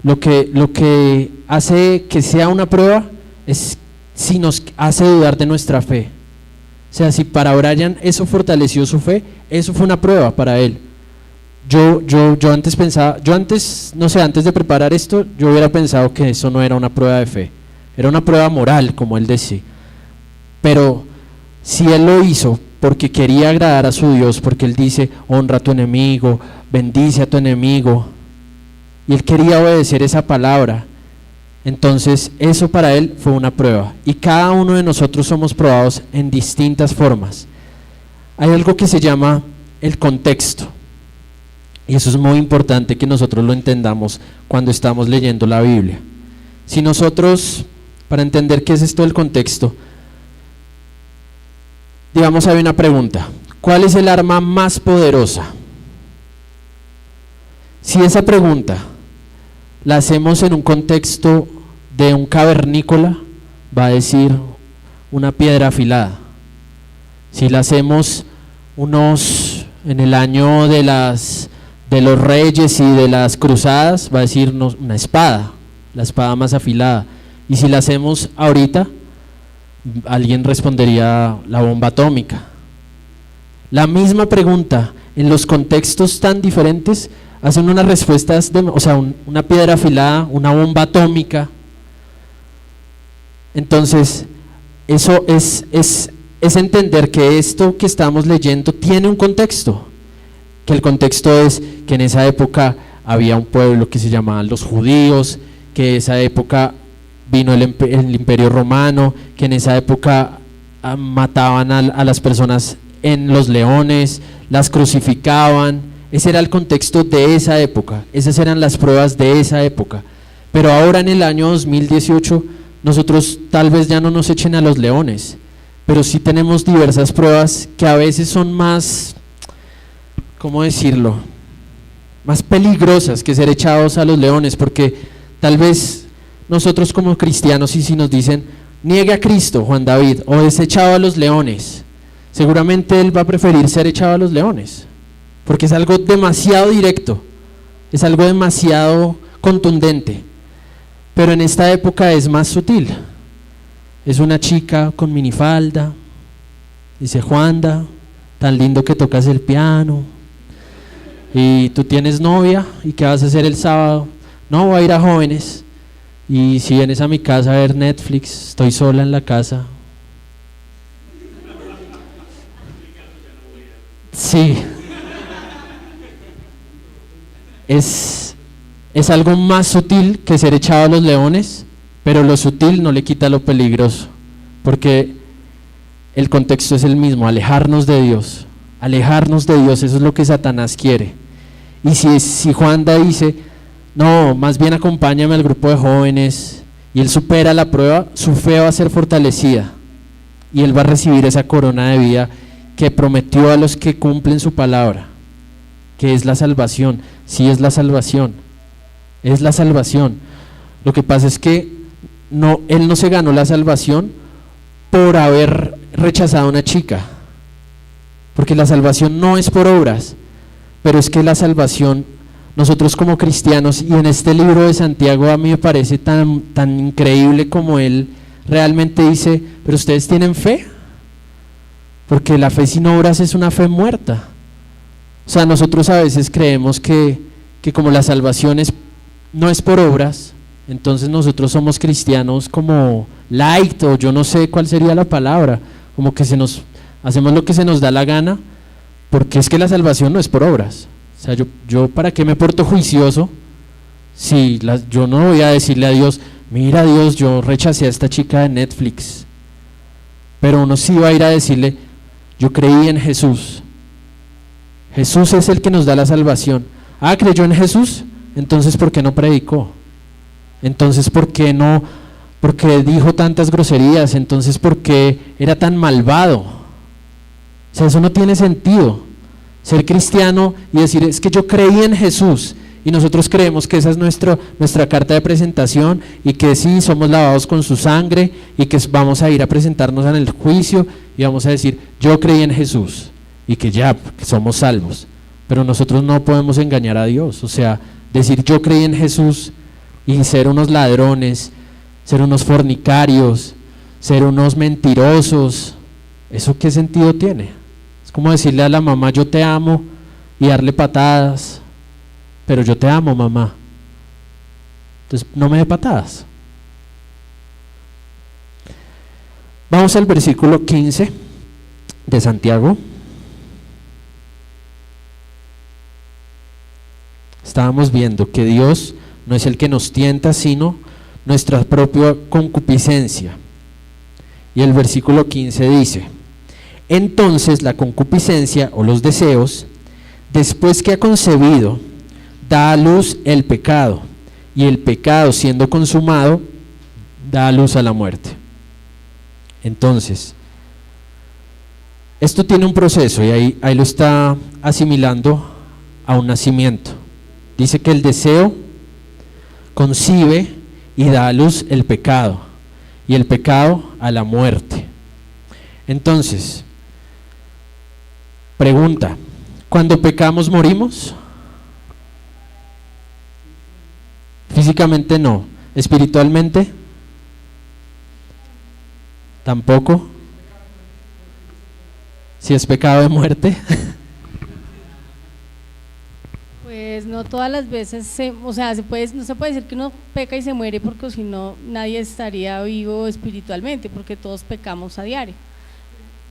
Lo que hace que sea una prueba es si nos hace dudar de nuestra fe. O sea, si para Brian eso fortaleció su fe, eso fue una prueba para él. Yo antes pensaba, no sé, antes de preparar esto, yo hubiera pensado que eso no era una prueba de fe, era una prueba moral, como él decía. Pero si él lo hizo porque quería agradar a su Dios, porque él dice: honra a tu enemigo, bendice a tu enemigo, y él quería obedecer esa palabra, entonces eso para él fue una prueba. Y cada uno de nosotros somos probados en distintas formas. Hay algo que se llama el contexto, y eso es muy importante que nosotros lo entendamos cuando estamos leyendo la Biblia. Si nosotros, para entender qué es esto del contexto, digamos, hay una pregunta: ¿cuál es el arma más poderosa? Si esa pregunta la hacemos en un contexto de un cavernícola, va a decir una piedra afilada. Si la hacemos en el año de los reyes y de las cruzadas, va a decir una espada, la espada más afilada. Y si la hacemos ahorita, alguien respondería la bomba atómica. la misma pregunta en los contextos tan diferentes, hacen unas respuestas, o sea, una piedra afilada, una bomba atómica. Entonces, eso es entender que esto que estamos leyendo tiene un contexto, que el contexto es que en esa época había un pueblo que se llamaban los judíos, que en esa época vino el imperio romano, que en esa época mataban a las personas en los leones, las crucificaban. Ese era el contexto de esa época, esas eran las pruebas de esa época. Pero ahora en el año 2018 nosotros tal vez ya no nos echen a los leones, pero sí tenemos diversas pruebas que a veces son más, ¿cómo decirlo?, más peligrosas que ser echados a los leones, porque tal vez nosotros como cristianos, y si nos dicen niegue a Cristo, Juan David, o es echado a los leones, seguramente él va a preferir ser echado a los leones, porque es algo demasiado directo, es algo demasiado contundente. Pero en esta época es más sutil. Es una chica con minifalda, dice: Juanda, tan lindo que tocas el piano, y tú tienes novia, ¿y qué vas a hacer el sábado? No, voy a ir a Jóvenes, y si vienes a mi casa a ver Netflix, estoy sola en la casa. Sí. Es algo más sutil que ser echado a los leones, pero lo sutil no le quita lo peligroso, porque el contexto es el mismo: alejarnos de Dios, eso es lo que Satanás quiere. Y si Juanda dice: no, más bien acompáñame al grupo de jóvenes, y él supera la prueba, su fe va a ser fortalecida, y él va a recibir esa corona de vida que prometió a los que cumplen su palabra, que es la salvación. Sí, es la salvación, es la salvación. Lo que pasa es que él no se ganó la salvación por haber rechazado a una chica, porque la salvación no es por obras, pero es que la salvación, nosotros como cristianos, y en este libro de Santiago a mí me parece tan increíble como él realmente dice: pero ustedes tienen fe, porque la fe sin obras es una fe muerta. O sea, nosotros a veces creemos que como la salvación no es por obras, entonces nosotros somos cristianos como light, o yo no sé cuál sería la palabra, como que hacemos lo que se nos da la gana, porque es que la salvación no es por obras. O sea, yo ¿para qué me porto juicioso si yo no voy a decirle a Dios: mira Dios, yo rechacé a esta chica de Netflix? Pero uno sí va a ir a decirle: yo creí en Jesús. Jesús es el que nos da la salvación. Ah, ¿creyó en Jesús? Entonces ¿por qué no predicó? Entonces ¿por qué dijo tantas groserías? Entonces ¿por qué era tan malvado? O sea, eso no tiene sentido. Ser cristiano y decir: es que yo creí en Jesús, y nosotros creemos que esa es nuestra carta de presentación, y que sí, somos lavados con su sangre, y que vamos a ir a presentarnos en el juicio y vamos a decir: yo creí en Jesús, y que ya que somos salvos. Pero nosotros no podemos engañar a Dios. O sea, decir yo creí en Jesús y ser unos ladrones, ser unos fornicarios, ser unos mentirosos, ¿eso qué sentido tiene? Es como decirle a la mamá: yo te amo, y darle patadas. Pero yo te amo, mamá, entonces no me dé patadas. Vamos al versículo 15 de Santiago. Estábamos viendo que Dios no es el que nos tienta, sino nuestra propia concupiscencia. Y el versículo 15 dice: entonces la concupiscencia o los deseos, después que ha concebido, da a luz el pecado, y el pecado, siendo consumado, da a luz a la muerte. Entonces, esto tiene un proceso, y ahí lo está asimilando a un nacimiento. Dice que el deseo concibe y da a luz el pecado, y el pecado a la muerte. Entonces, pregunta: ¿cuando pecamos morimos? Físicamente no. ¿Espiritualmente? Tampoco. Si es pecado de muerte. Pues no todas las veces, o sea, no se puede decir que uno peca y se muere, porque si no nadie estaría vivo espiritualmente, porque todos pecamos a diario.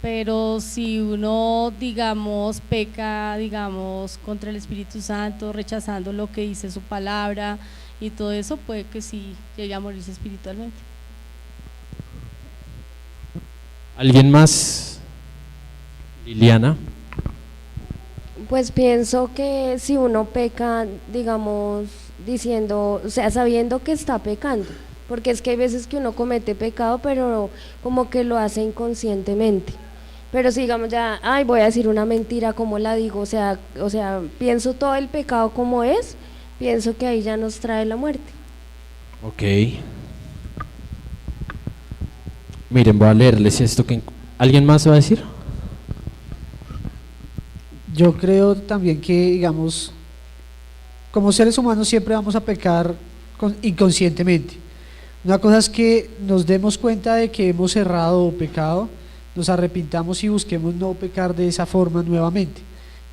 Pero si uno, digamos, peca, digamos, contra el Espíritu Santo, rechazando lo que dice su palabra y todo eso, puede que sí llegue a morirse espiritualmente. ¿Alguien más? Liliana. Pues pienso que si uno peca, digamos, diciendo, o sea, sabiendo que está pecando, porque es que hay veces que uno comete pecado, pero como que lo hace inconscientemente. Pero si digamos ya, ay, voy a decir una mentira, ¿cómo la digo? O sea, pienso todo el pecado como es, pienso que ahí ya nos trae la muerte. Ok. Miren, voy a leerles esto que... ¿Alguien más va a decir? Yo creo también que, digamos, como seres humanos siempre vamos a pecar inconscientemente. Una cosa es que nos demos cuenta de que hemos errado o pecado, nos arrepintamos y busquemos no pecar de esa forma nuevamente.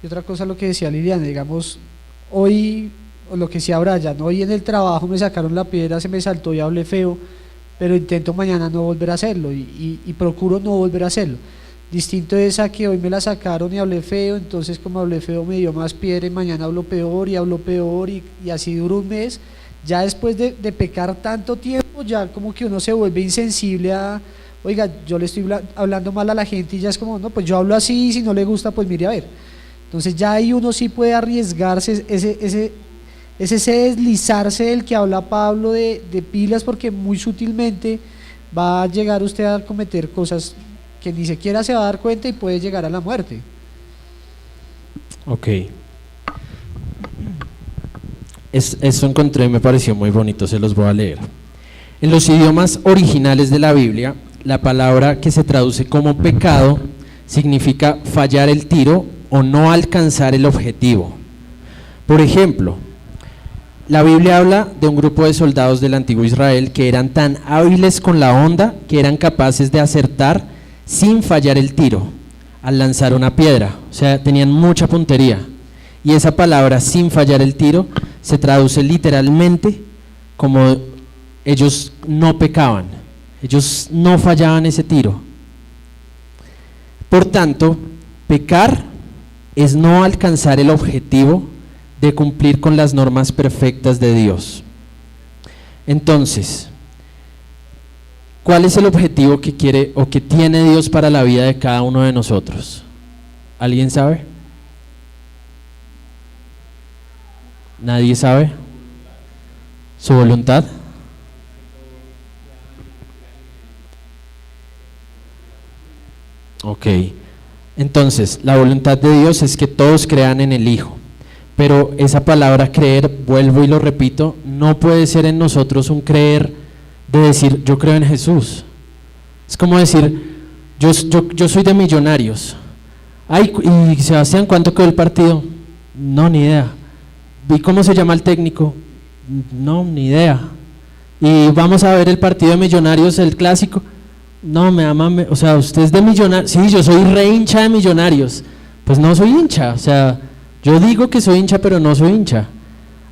Y otra cosa, lo que decía Liliana, digamos, hoy, o lo que decía Brian, hoy en el trabajo me sacaron la piedra, se me saltó y hablé feo, pero intento mañana no volver a hacerlo y procuro no volver a hacerlo. Distinto es a que hoy me la sacaron y hablé feo, entonces como hablé feo me dio más piedra y mañana hablo peor y así duró un mes. Ya después de pecar tanto tiempo, ya como que uno se vuelve insensible a, oiga, yo le estoy hablando mal a la gente y ya es como, no, pues yo hablo así y si no le gusta, pues mire a ver. Entonces ya ahí uno sí puede arriesgarse, ese deslizarse del que habla Pablo de pilas, porque muy sutilmente va a llegar usted a cometer cosas que ni siquiera se va a dar cuenta y puede llegar a la muerte. Ok. Eso encontré y me pareció muy bonito, se los voy a leer. En los idiomas originales de la Biblia, la palabra que se traduce como pecado significa fallar el tiro o no alcanzar el objetivo. Por ejemplo, la Biblia habla de un grupo de soldados del antiguo Israel que eran tan hábiles con la honda que eran capaces de acertar sin fallar el tiro al lanzar una piedra, o sea, tenían mucha puntería. Y esa palabra, sin fallar el tiro, se traduce literalmente como ellos no pecaban, ellos no fallaban ese tiro. Por tanto, pecar es no alcanzar el objetivo de cumplir con las normas perfectas de Dios. Entonces, ¿cuál es el objetivo que quiere o que tiene Dios para la vida de cada uno de nosotros? ¿Alguien sabe? ¿Nadie sabe? ¿Su voluntad? Ok, entonces la voluntad de Dios es que todos crean en el Hijo, pero esa palabra creer, vuelvo y lo repito, no puede ser en nosotros un creer de decir yo creo en Jesús. Es como decir yo soy de Millonarios. Ay, y Sebastián, ¿cuánto quedó el partido? No, ni idea. ¿Y cómo se llama el técnico? No, ni idea. Y vamos a ver el partido de Millonarios, el clásico. No, o sea, usted es de Millonarios. Sí, yo soy re hincha de Millonarios. Pues no soy hincha, o sea, yo digo que soy hincha, pero no soy hincha.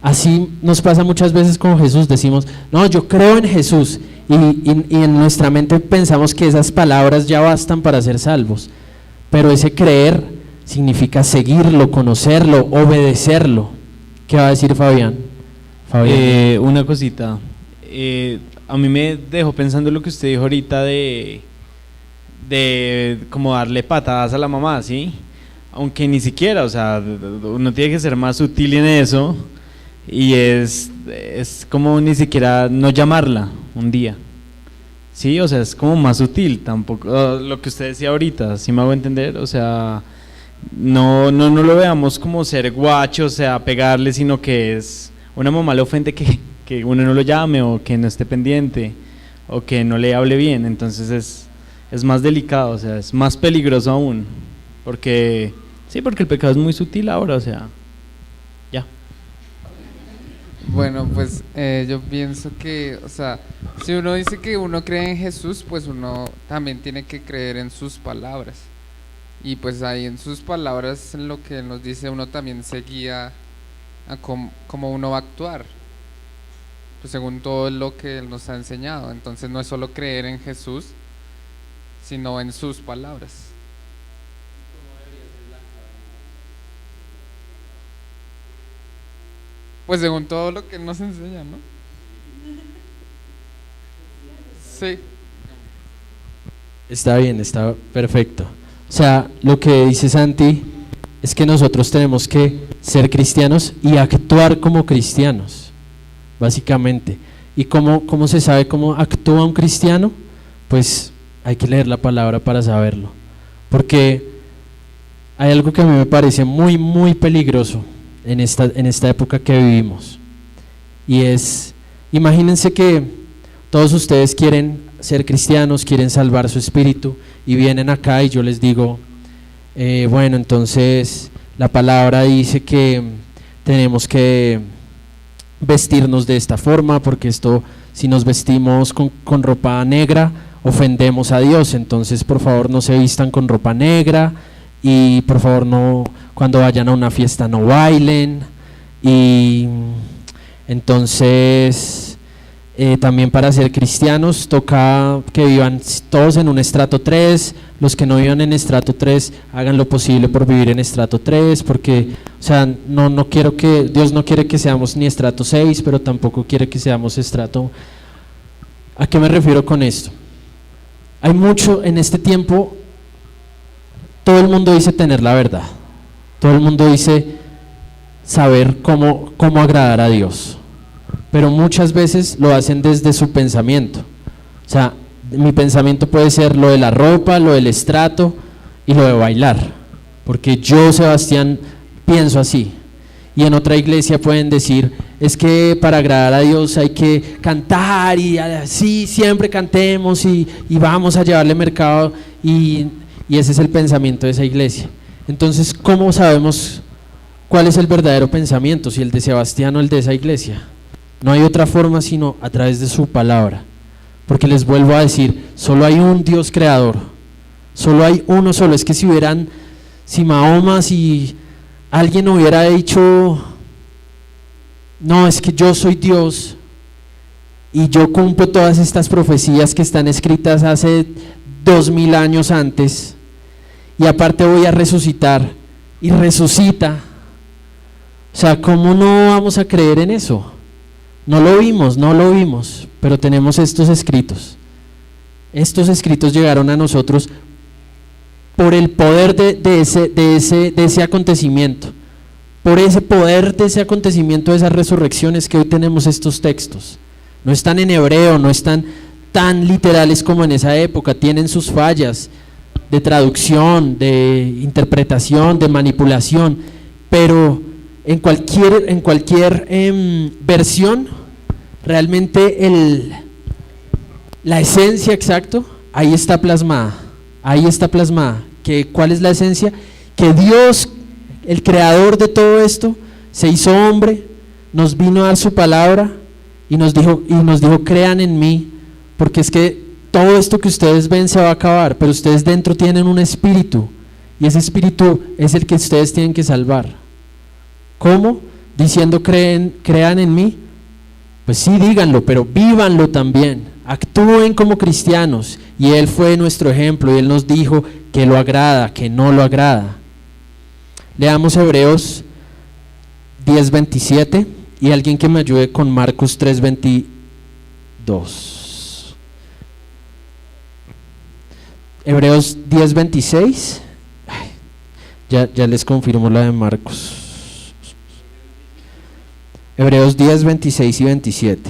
Así nos pasa muchas veces con Jesús, decimos, no, yo creo en Jesús, y en nuestra mente pensamos que esas palabras ya bastan para ser salvos, pero ese creer significa seguirlo, conocerlo, obedecerlo. ¿Qué va a decir Fabián? Una cosita, a mí me dejó pensando lo que usted dijo ahorita de como darle patadas a la mamá, ¿sí? Aunque ni siquiera, o sea, uno tiene que ser más sutil en eso, y es como ni siquiera no llamarla un día, ¿sí? O sea, es como más sutil, tampoco, lo que usted decía ahorita, ¿sí me hago entender? O sea, no lo veamos como ser guacho, o sea, pegarle, sino que es una mamá le ofende que uno no lo llame, o que no esté pendiente, o que no le hable bien. Entonces es más delicado, o sea, es más peligroso aún, porque el pecado es muy sutil ahora, o sea, ya. Bueno, pues yo pienso que, o sea, si uno dice que uno cree en Jesús, pues uno también tiene que creer en sus palabras. Y pues ahí en sus palabras, en lo que él nos dice, uno también se guía a cómo uno va a actuar, pues según todo lo que él nos ha enseñado. Entonces no es solo creer en Jesús, sino en sus palabras. Pues según todo lo que él nos enseña, ¿no? Sí. Está bien, está perfecto. O sea, lo que dice Santi es que nosotros tenemos que ser cristianos y actuar como cristianos, básicamente. ¿Y cómo se sabe cómo actúa un cristiano? Pues hay que leer la palabra para saberlo. Porque hay algo que a mí me parece muy, muy peligroso en esta época que vivimos. Y es, imagínense que todos ustedes quieren ser cristianos, quieren salvar su espíritu y vienen acá y yo les digo, bueno, entonces la palabra dice que tenemos que vestirnos de esta forma porque esto, si nos vestimos con ropa negra, ofendemos a Dios, entonces por favor no se vistan con ropa negra y por favor no, cuando vayan a una fiesta no bailen, y entonces también para ser cristianos toca que vivan todos en un estrato 3, los que no vivan en estrato 3 hagan lo posible por vivir en estrato 3, porque o sea, no quiero que, Dios no quiere que seamos ni estrato 6, pero tampoco quiere que seamos estrato. ¿A qué me refiero con esto? Hay mucho en este tiempo, todo el mundo dice tener la verdad, todo el mundo dice saber cómo agradar a Dios, pero muchas veces lo hacen desde su pensamiento. O sea, mi pensamiento puede ser lo de la ropa, lo del estrato y lo de bailar, porque yo, Sebastián, pienso así. Y en otra iglesia pueden decir, es que para agradar a Dios hay que cantar y así siempre cantemos y vamos a llevarle mercado, y ese es el pensamiento de esa iglesia. Entonces, ¿cómo sabemos cuál es el verdadero pensamiento? Si el de Sebastián o el de esa iglesia. No hay otra forma sino a través de su palabra, porque les vuelvo a decir, solo hay un Dios creador, solo hay uno solo. Es que si Mahoma, si alguien hubiera dicho, no, es que yo soy Dios y yo cumplo todas estas profecías que están escritas hace 2000 años antes, y aparte voy a resucitar, y resucita, o sea, ¿cómo no vamos a creer en eso? No lo vimos, pero tenemos estos escritos. Estos escritos llegaron a nosotros por el poder de ese acontecimiento, por ese poder de ese acontecimiento, de esas resurrecciones, que hoy tenemos estos textos. No están en hebreo, no están tan literales como en esa época, tienen sus fallas de traducción, de interpretación, de manipulación, pero en cualquier versión, realmente la esencia exacto ahí está plasmada. ¿Cuál es la esencia? Que Dios, el creador de todo esto, se hizo hombre, nos vino a dar su palabra y nos dijo, crean en mí, porque es que todo esto que ustedes ven se va a acabar, pero ustedes dentro tienen un espíritu, y ese espíritu es el que ustedes tienen que salvar. ¿Cómo? Diciendo crean en mí. Pues sí, díganlo, pero vívanlo también, actúen como cristianos. Y Él fue nuestro ejemplo y Él nos dijo que lo agrada, que no lo agrada. Leamos Hebreos 10:27 y alguien que me ayude con Marcos 3:22. Hebreos 10:26. Ya les confirmo la de Marcos. Hebreos 10:26 y 27.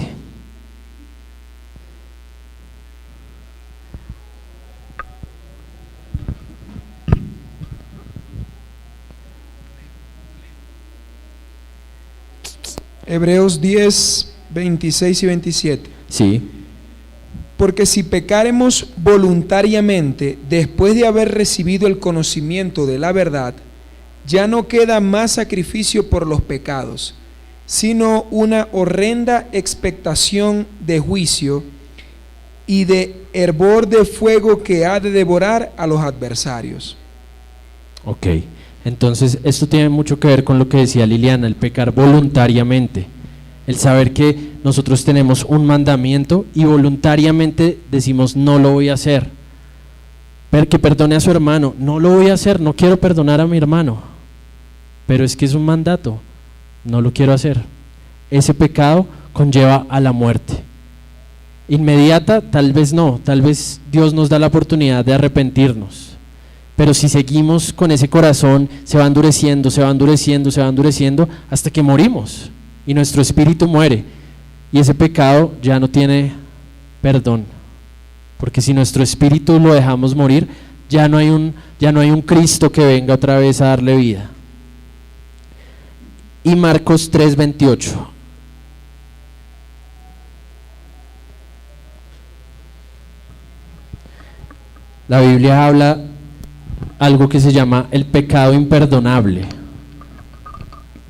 Hebreos 10, 26 y 27. Sí. Porque si pecáremos voluntariamente después de haber recibido el conocimiento de la verdad, ya no queda más sacrificio por los pecados, sino una horrenda expectación de juicio y de hervor de fuego que ha de devorar a los adversarios. Ok, entonces esto tiene mucho que ver con lo que decía Liliana, el pecar voluntariamente, el saber que nosotros tenemos un mandamiento y voluntariamente decimos no lo voy a hacer. Que perdone a su hermano, no lo voy a hacer, no quiero perdonar a mi hermano, pero es que es un mandato, no lo quiero hacer. Ese pecado conlleva a la muerte. Inmediata, tal vez no, tal vez Dios nos da la oportunidad de arrepentirnos. Pero si seguimos con ese corazón, se va endureciendo, se va endureciendo, se va endureciendo hasta que morimos y nuestro espíritu muere y ese pecado ya no tiene perdón, porque si nuestro espíritu lo dejamos morir, ya no hay un Cristo que venga otra vez a darle vida. Y Marcos 3:28. La Biblia habla algo que se llama el pecado imperdonable,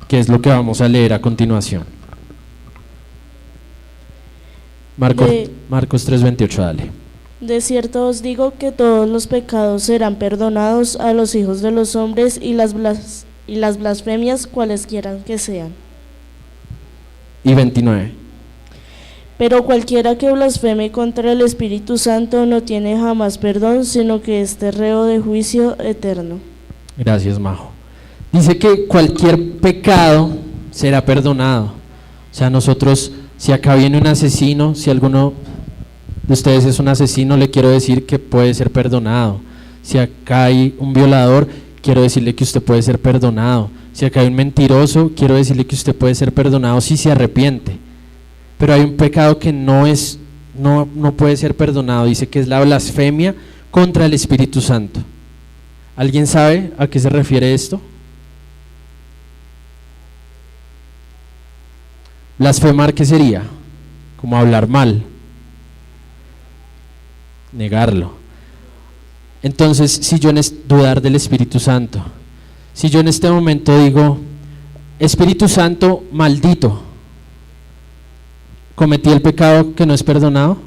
que es lo que vamos a leer a continuación. Marcos 3:28, dale. De cierto os digo que todos los pecados serán perdonados a los hijos de los hombres y las blasfemias cualesquiera que sean. Y 29. Pero cualquiera que blasfeme contra el Espíritu Santo no tiene jamás perdón, sino que es reo de juicio eterno. Gracias, Majo. Dice que cualquier pecado será perdonado. O sea, nosotros, si acá viene un asesino, si alguno de ustedes es un asesino, le quiero decir que puede ser perdonado. Si acá hay un violador, quiero decirle que usted puede ser perdonado. Si acá hay un mentiroso, quiero decirle que usted puede ser perdonado si se arrepiente. Pero hay un pecado que no puede ser perdonado, dice que es la blasfemia contra el Espíritu Santo. ¿Alguien sabe a qué se refiere esto? Blasfemar, ¿qué sería? Como hablar mal, negarlo. Entonces, si yo dudar del Espíritu Santo, si yo en este momento digo, Espíritu Santo maldito, ¿cometí el pecado que no es perdonado?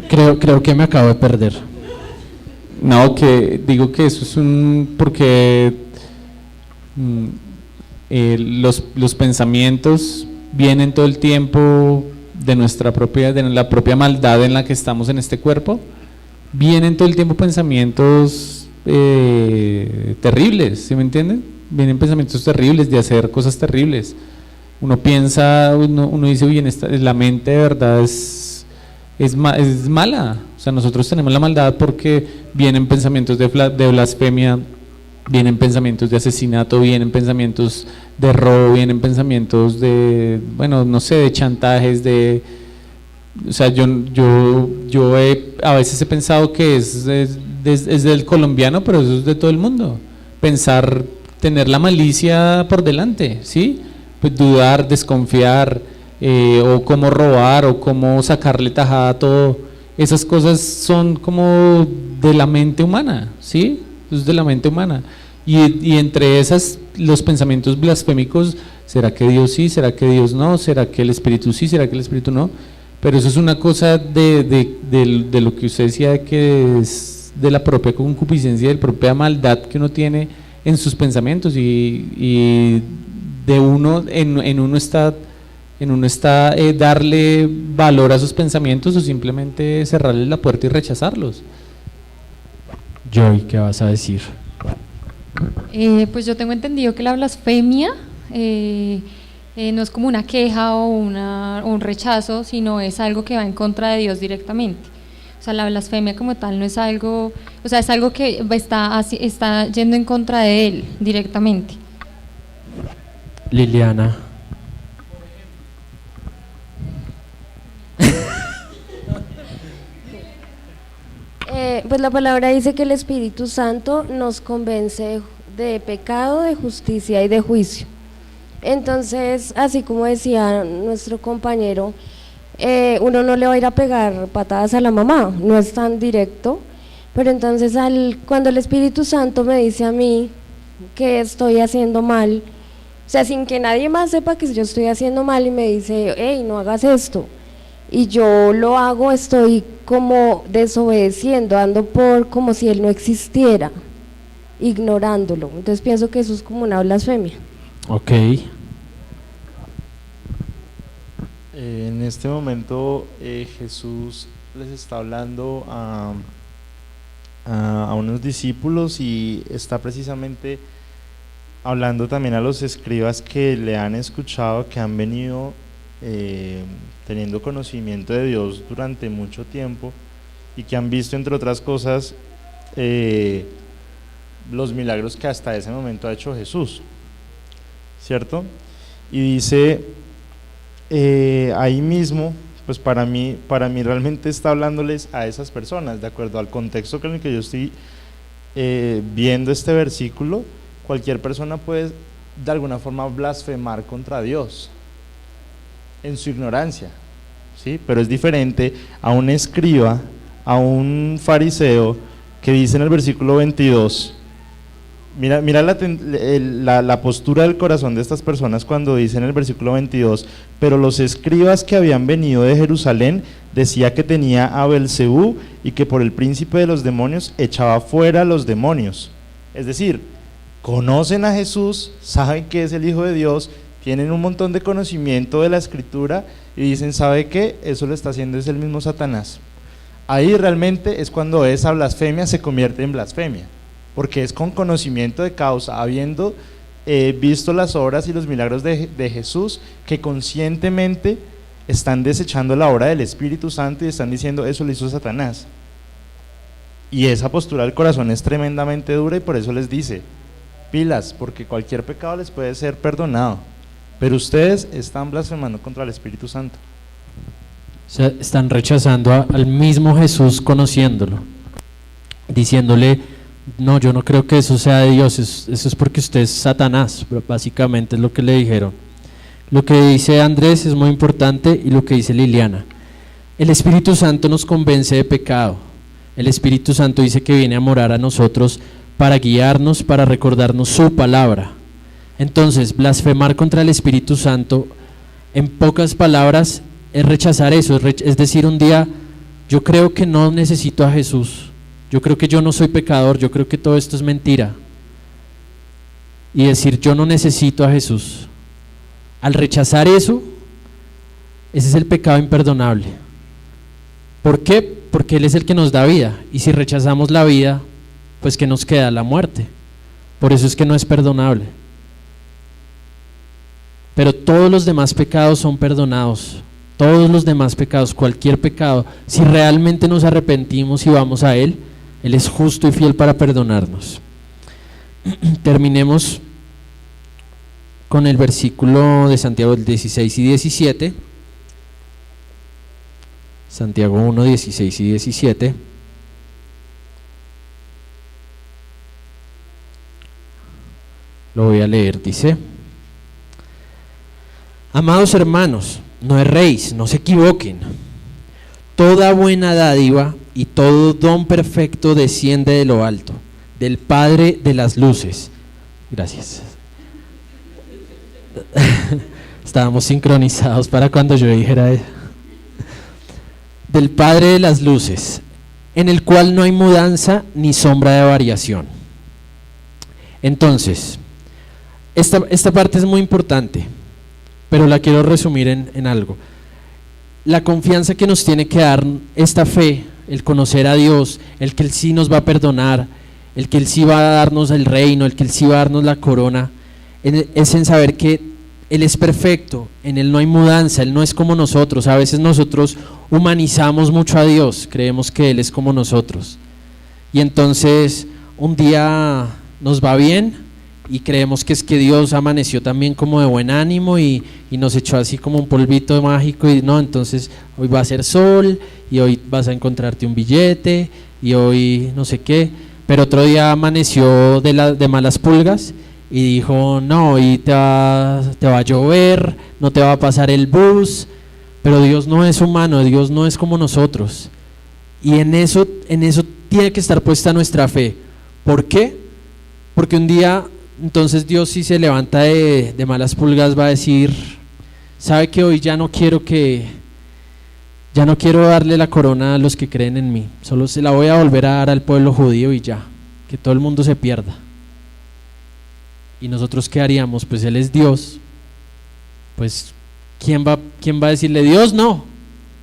Creo que me acabo de perder. No, que digo que eso es porque los pensamientos vienen todo el tiempo de la propia maldad en la que estamos en este cuerpo. Vienen todo el tiempo pensamientos terribles, ¿sí me entienden? Vienen pensamientos terribles de hacer cosas terribles. Uno piensa, uno dice, uy, la mente de verdad es mala. O sea, nosotros tenemos la maldad porque vienen pensamientos de blasfemia, vienen pensamientos de asesinato, vienen pensamientos de robo, vienen pensamientos de, bueno, no sé, de chantajes, o sea, yo a veces he pensado que es del colombiano, pero eso es de todo el mundo. Tener la malicia por delante, ¿sí? Pues dudar, desconfiar, o cómo robar, o cómo sacarle tajada a todo. Esas cosas son como de la mente humana, ¿sí? Es de la mente humana. Y entre esas, los pensamientos blasfémicos, ¿será que Dios sí? ¿Será que Dios no? ¿Será que el Espíritu sí? ¿Será que el Espíritu no? Pero eso es una cosa de lo que usted decía, que es de la propia concupiscencia, de la propia maldad que uno tiene en sus pensamientos, y de uno en uno está darle valor a sus pensamientos o simplemente cerrarles la puerta y rechazarlos. Joy, ¿qué vas a decir? Pues yo tengo entendido que la blasfemia no es como una queja o un rechazo, sino es algo que va en contra de Dios directamente. O sea, la blasfemia como tal no es algo, o sea, es algo que está yendo en contra de Él directamente. Liliana. Pues la palabra dice que el Espíritu Santo nos convence de pecado, de justicia y de juicio. Entonces, así como decía nuestro compañero, uno no le va a ir a pegar patadas a la mamá, no es tan directo, pero entonces cuando el Espíritu Santo me dice a mí que estoy haciendo mal, O sea, sin que nadie más sepa que yo estoy haciendo mal y me dice, hey, no hagas esto, y yo lo hago, estoy como desobedeciendo, ando por como si él no existiera, ignorándolo. Entonces pienso que eso es como una blasfemia. Ok. En este momento Jesús les está hablando a unos discípulos y está precisamente hablando también a los escribas que le han escuchado, que han venido teniendo conocimiento de Dios durante mucho tiempo y que han visto, entre otras cosas, los milagros que hasta ese momento ha hecho Jesús, ¿cierto? Y dice ahí mismo, pues para mí realmente está hablándoles a esas personas, de acuerdo al contexto en el que yo estoy viendo este versículo. Cualquier persona puede de alguna forma blasfemar contra Dios en su ignorancia, ¿sí? Pero es diferente a un escriba, a un fariseo que dice en el versículo 22, mira la postura del corazón de estas personas cuando dice en el versículo 22, pero los escribas que habían venido de Jerusalén decía que tenía a Belcebú y que por el príncipe de los demonios echaba fuera a los demonios. Es decir, conocen a Jesús, saben que es el Hijo de Dios, tienen un montón de conocimiento de la Escritura y dicen, ¿sabe qué? Eso lo está haciendo es el mismo Satanás. Ahí realmente es cuando esa blasfemia se convierte en blasfemia, porque es con conocimiento de causa, habiendo visto las obras y los milagros de Jesús, que conscientemente están desechando la obra del Espíritu Santo y están diciendo, eso lo hizo Satanás. Y esa postura del corazón es tremendamente dura y por eso les dice, pilas, porque cualquier pecado les puede ser perdonado, pero ustedes están blasfemando contra el Espíritu Santo. O sea, están rechazando al mismo Jesús conociéndolo, diciéndole, no, yo no creo que eso sea de Dios, eso es porque usted es Satanás, básicamente es lo que le dijeron. Lo que dice Andrés es muy importante y lo que dice Liliana. El Espíritu Santo nos convence de pecado, el Espíritu Santo dice que viene a morar a nosotros para guiarnos, para recordarnos su palabra. Entonces, blasfemar contra el Espíritu Santo, en pocas palabras, es rechazar eso, es decir, un día, yo creo que no necesito a Jesús, yo creo que yo no soy pecador, yo creo que todo esto es mentira, y decir, yo no necesito a Jesús. Al rechazar eso, ese es el pecado imperdonable. ¿Por qué? Porque Él es el que nos da vida, y si rechazamos la vida, pues que nos queda la muerte. Por eso es que no es perdonable. Pero todos los demás pecados son perdonados, todos los demás pecados, cualquier pecado, si realmente nos arrepentimos y vamos a Él, Él es justo y fiel para perdonarnos. Terminemos con el versículo de Santiago 16 y 17. Santiago 1, 16 y 17. Lo voy a leer, dice: amados hermanos, no erréis, no se equivoquen. Toda buena dádiva y todo don perfecto desciende de lo alto, del Padre de las luces. Gracias. Estábamos sincronizados para cuando yo dijera eso. Del Padre de las luces, en el cual no hay mudanza ni sombra de variación. Entonces, esta parte es muy importante, pero la quiero resumir en algo. La confianza que nos tiene que dar esta fe, el conocer a Dios, el que Él sí nos va a perdonar, el que Él sí va a darnos el reino, el que Él sí va a darnos la corona, es en saber que Él es perfecto, en Él no hay mudanza, Él no es como nosotros. A veces nosotros humanizamos mucho a Dios, creemos que Él es como nosotros, y entonces un día nos va bien y creemos que es que Dios amaneció también como de buen ánimo y nos echó así como un polvito mágico, y no, entonces hoy va a ser sol y hoy vas a encontrarte un billete y hoy no sé qué, pero otro día amaneció de malas pulgas y dijo, no, hoy te va a llover, no te va a pasar el bus. Pero Dios no es humano, Dios no es como nosotros, y en eso tiene que estar puesta nuestra fe. ¿Por qué? Porque un día entonces Dios, si se levanta de malas pulgas, va a decir, sabe que hoy ya no quiero darle la corona a los que creen en mí, solo se la voy a volver a dar al pueblo judío y ya, que todo el mundo se pierda. ¿Y nosotros qué haríamos? Pues Él es Dios, pues ¿quién va a decirle, Dios, no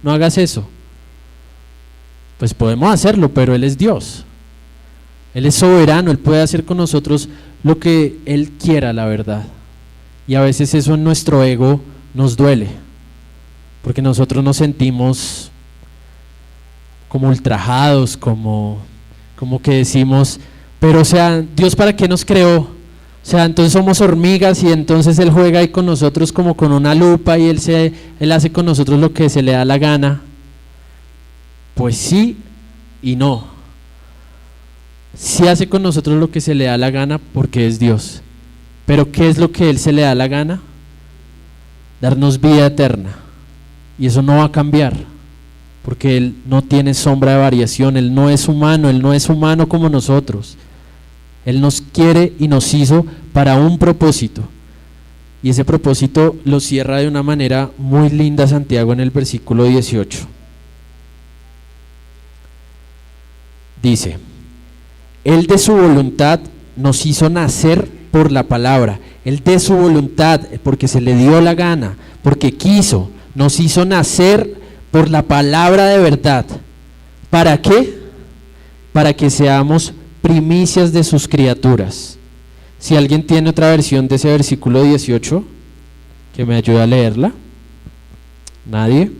hagas eso? Pues podemos hacerlo, pero Él es Dios, Él es soberano, Él puede hacer con nosotros lo que Él quiera, la verdad. Y a veces eso en nuestro ego nos duele, porque nosotros nos sentimos como ultrajados, como que decimos, pero o sea, Dios, ¿para qué nos creó? O sea, entonces somos hormigas y entonces Él juega ahí con nosotros como con una lupa y Él hace con nosotros lo que se le da la gana. Pues sí y no. Sí hace con nosotros lo que se le da la gana porque es Dios. Pero ¿qué es lo que Él se le da la gana? Darnos vida eterna. Y eso no va a cambiar, porque Él no tiene sombra de variación, Él no es humano como nosotros. Él nos quiere y nos hizo para un propósito. Y ese propósito lo cierra de una manera muy linda Santiago en el versículo 18. Dice, Él de su voluntad nos hizo nacer por la palabra. Él de su voluntad, porque se le dio la gana, porque quiso, nos hizo nacer por la palabra de verdad. ¿Para qué? Para que seamos primicias de sus criaturas. Si alguien tiene otra versión de ese versículo 18, que me ayude a leerla. ¿Nadie?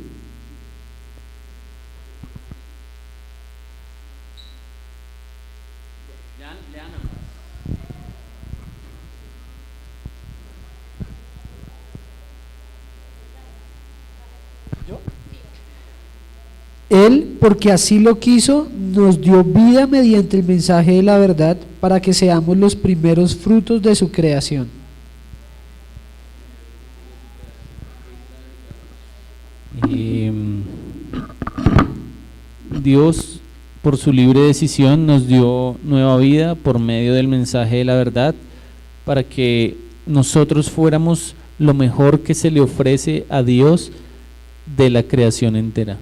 Él, porque así lo quiso, nos dio vida mediante el mensaje de la verdad para que seamos los primeros frutos de su creación. Dios, por su libre decisión, nos dio nueva vida por medio del mensaje de la verdad para que nosotros fuéramos lo mejor que se le ofrece a Dios de la creación entera.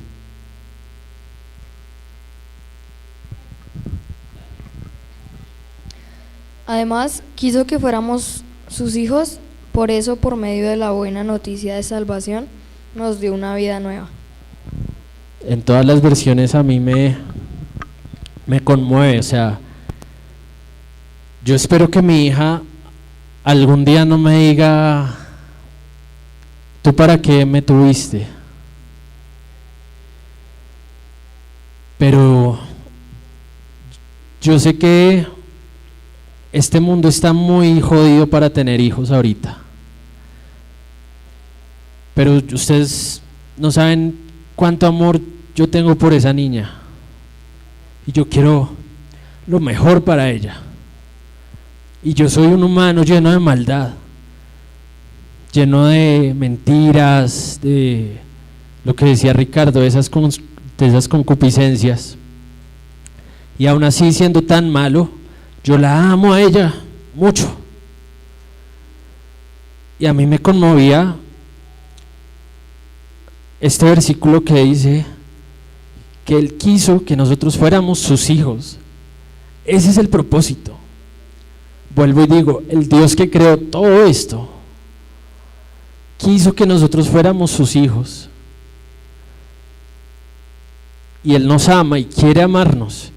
Además, quiso que fuéramos sus hijos, por eso, por medio de la buena noticia de salvación, nos dio una vida nueva. En todas las versiones a mí me conmueve, o sea, yo espero que mi hija algún día no me diga, ¿tú para qué me tuviste? Pero yo sé que este mundo está muy jodido para tener hijos ahorita, pero ustedes no saben cuánto amor yo tengo por esa niña y yo quiero lo mejor para ella. Y yo soy un humano lleno de maldad, lleno de mentiras, de lo que decía Ricardo, de esas concupiscencias. Y aún así, siendo tan malo, yo la amo a ella mucho. Y a mí me conmovía este versículo que dice que Él quiso que nosotros fuéramos sus hijos. Ese es el propósito. Vuelvo y digo, el Dios que creó todo esto quiso que nosotros fuéramos sus hijos. Y Él nos ama y quiere amarnos.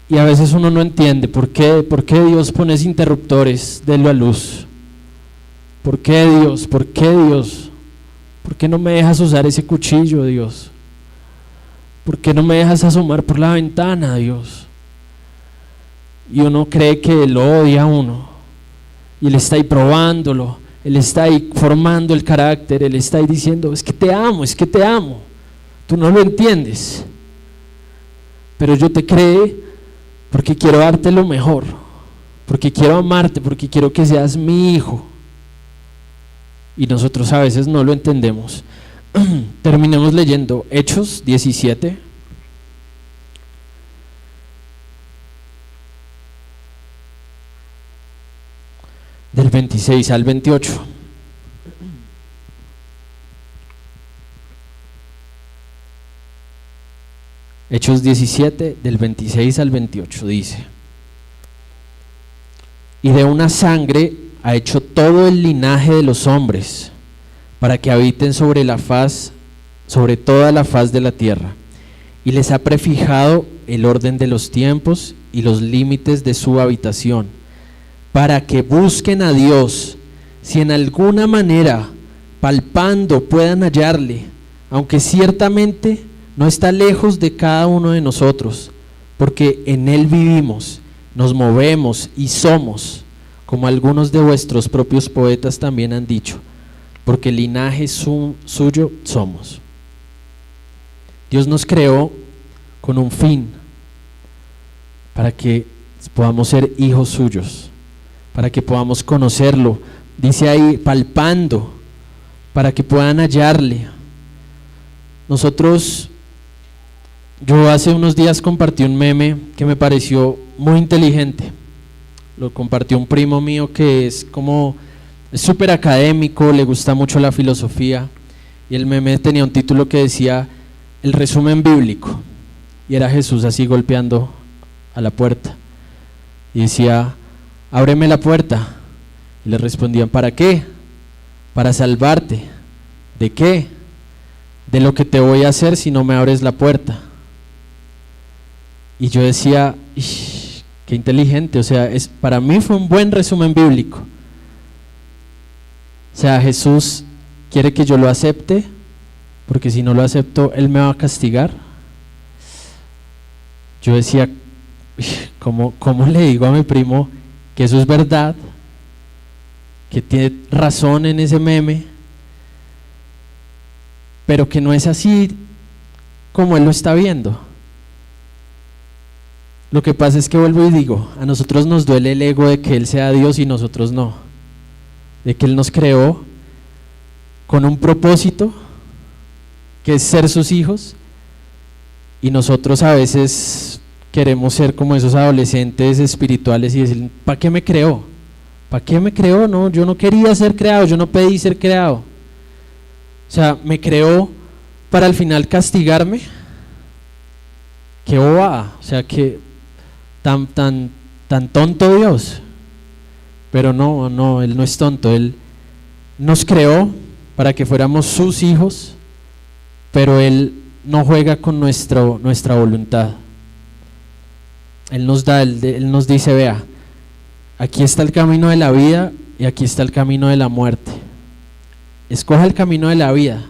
Y a veces uno no entiende por qué Dios pone interruptores de la luz. ¿Por qué Dios? ¿Por qué Dios? ¿Por qué no me dejas usar ese cuchillo, Dios? ¿Por qué no me dejas asomar por la ventana, Dios? Y uno cree que Él lo odia a uno. Y Él está ahí probándolo. Él está ahí formando el carácter. Él está ahí diciendo, es que te amo, es que te amo. Tú no lo entiendes. Pero yo te creé porque quiero darte lo mejor. Porque quiero amarte, porque quiero que seas mi hijo. Y nosotros a veces no lo entendemos. Terminemos leyendo Hechos 17. 26 al 28. Hechos 17, del 26 al 28 dice: y de una sangre ha hecho todo el linaje de los hombres, para que habiten sobre toda la faz de la tierra, y les ha prefijado el orden de los tiempos y los límites de su habitación, para que busquen a Dios, si en alguna manera, palpando, puedan hallarle, aunque ciertamente no está lejos de cada uno de nosotros, porque en Él vivimos, nos movemos y somos, como algunos de vuestros propios poetas también han dicho, porque linaje suyo somos. Dios nos creó con un fin, para que podamos ser hijos suyos, para que podamos conocerlo, dice ahí, palpando, para que puedan hallarle. Yo hace unos días compartí un meme que me pareció muy inteligente. Lo compartió un primo mío que es súper académico, le gusta mucho la filosofía, y el meme tenía un título que decía el resumen bíblico, y era Jesús así golpeando a la puerta y decía: ábreme la puerta. Y le respondían: ¿para qué? Para salvarte. ¿De qué? De lo que te voy a hacer si no me abres la puerta. Y yo decía: qué inteligente. O sea, para mí fue un buen resumen bíblico. O sea, Jesús quiere que yo lo acepte, porque si no lo acepto, Él me va a castigar. Yo decía: ¿cómo le digo a mi primo que eso es verdad? Que tiene razón en ese meme, pero que no es así como él lo está viendo. Lo que pasa es que vuelvo y digo, a nosotros nos duele el ego de que Él sea Dios y nosotros no, de que Él nos creó con un propósito, que es ser sus hijos, y nosotros a veces queremos ser como esos adolescentes espirituales y decir: ¿para qué me creó? ¿Para qué me creó? No, yo no quería ser creado, yo no pedí ser creado. O sea, me creó para al final castigarme. Qué bobada, o sea, que tan tonto Dios. Pero no, Él no es tonto. Él nos creó para que fuéramos sus hijos, pero Él no juega con nuestra voluntad. Él nos dice: vea, aquí está el camino de la vida y aquí está el camino de la muerte. Escoja el camino de la vida,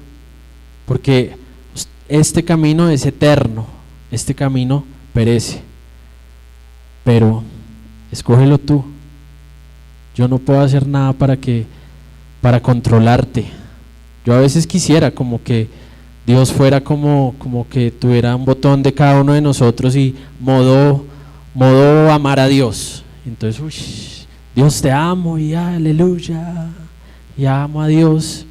porque este camino es eterno, este camino perece, pero escógelo tú. Yo no puedo hacer nada para controlarte. Yo a veces quisiera como que Dios fuera como que tuviera un botón de cada uno de nosotros y modo amar a Dios. Entonces, Dios te amo y aleluya, y amo a Dios,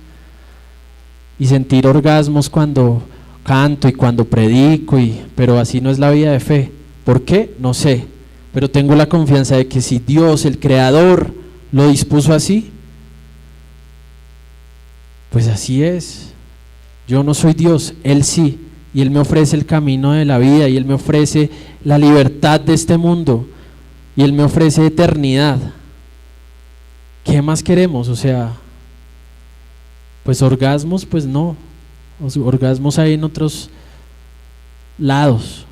y sentir orgasmos cuando canto y cuando predico, pero así no es la vida de fe. ¿Por qué? No sé, pero tengo la confianza de que si Dios, el Creador, lo dispuso así, pues así es. Yo no soy Dios, Él sí, y Él me ofrece el camino de la vida, y Él me ofrece la libertad de este mundo, y Él me ofrece eternidad. ¿Qué más queremos? O sea, pues orgasmos, pues no. Orgasmos hay en otros lados,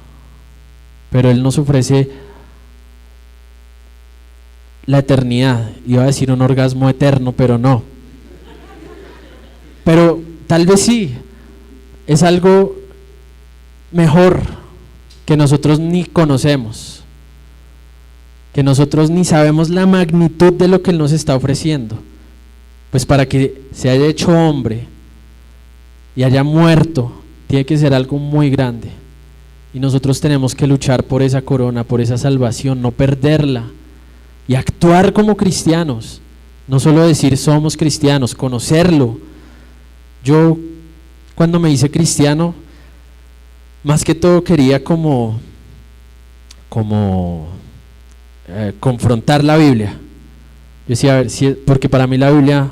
pero Él nos ofrece la eternidad. Iba a decir un orgasmo eterno, pero no. Pero tal vez sí, es algo mejor que nosotros ni conocemos, que nosotros ni sabemos la magnitud de lo que Él nos está ofreciendo. Pues para que se haya hecho hombre y haya muerto, tiene que ser algo muy grande, y nosotros tenemos que luchar por esa corona, por esa salvación, no perderla, y actuar como cristianos, no solo decir somos cristianos, conocerlo. Yo cuando me hice cristiano, más que todo quería confrontar la Biblia, decía, a ver, porque para mí la Biblia,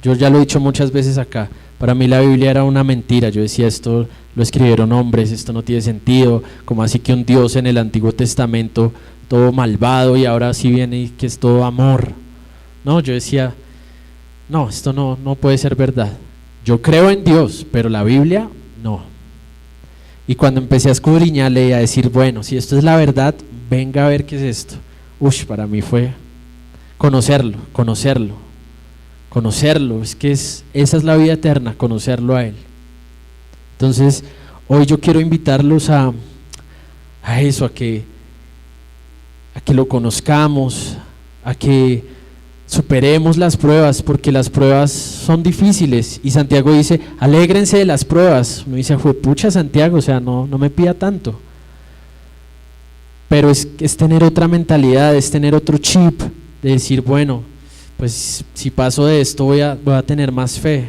yo ya lo he dicho muchas veces acá, para mí la Biblia era una mentira. Yo decía, esto lo escribieron hombres, esto no tiene sentido, como así que un Dios en el Antiguo Testamento todo malvado y ahora sí viene y que es todo amor. No, yo decía, no, esto no puede ser verdad. Yo creo en Dios, pero la Biblia no. Y cuando empecé a escudriñarle y a decir, bueno, si esto es la verdad, venga a ver qué es esto. Para mí fue conocerlo, es que esa es la vida eterna, conocerlo a Él. Entonces, hoy yo quiero invitarlos a eso, a que lo conozcamos, a que superemos las pruebas, porque las pruebas son difíciles, y Santiago dice, alégrense de las pruebas. Uno dice, pucha Santiago, o sea, no me pida tanto, pero es tener otra mentalidad, es tener otro chip, de decir, bueno, pues si paso de esto voy a tener más fe,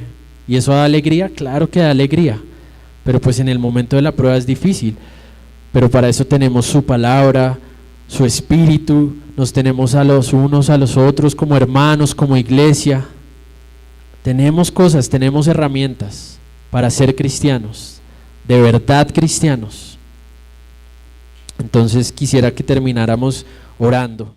y eso da alegría, claro que da alegría, pero pues en el momento de la prueba es difícil, pero para eso tenemos su palabra, su espíritu, nos tenemos a los unos a los otros como hermanos, como iglesia, tenemos cosas, tenemos herramientas para ser cristianos, de verdad cristianos. Entonces quisiera que termináramos orando.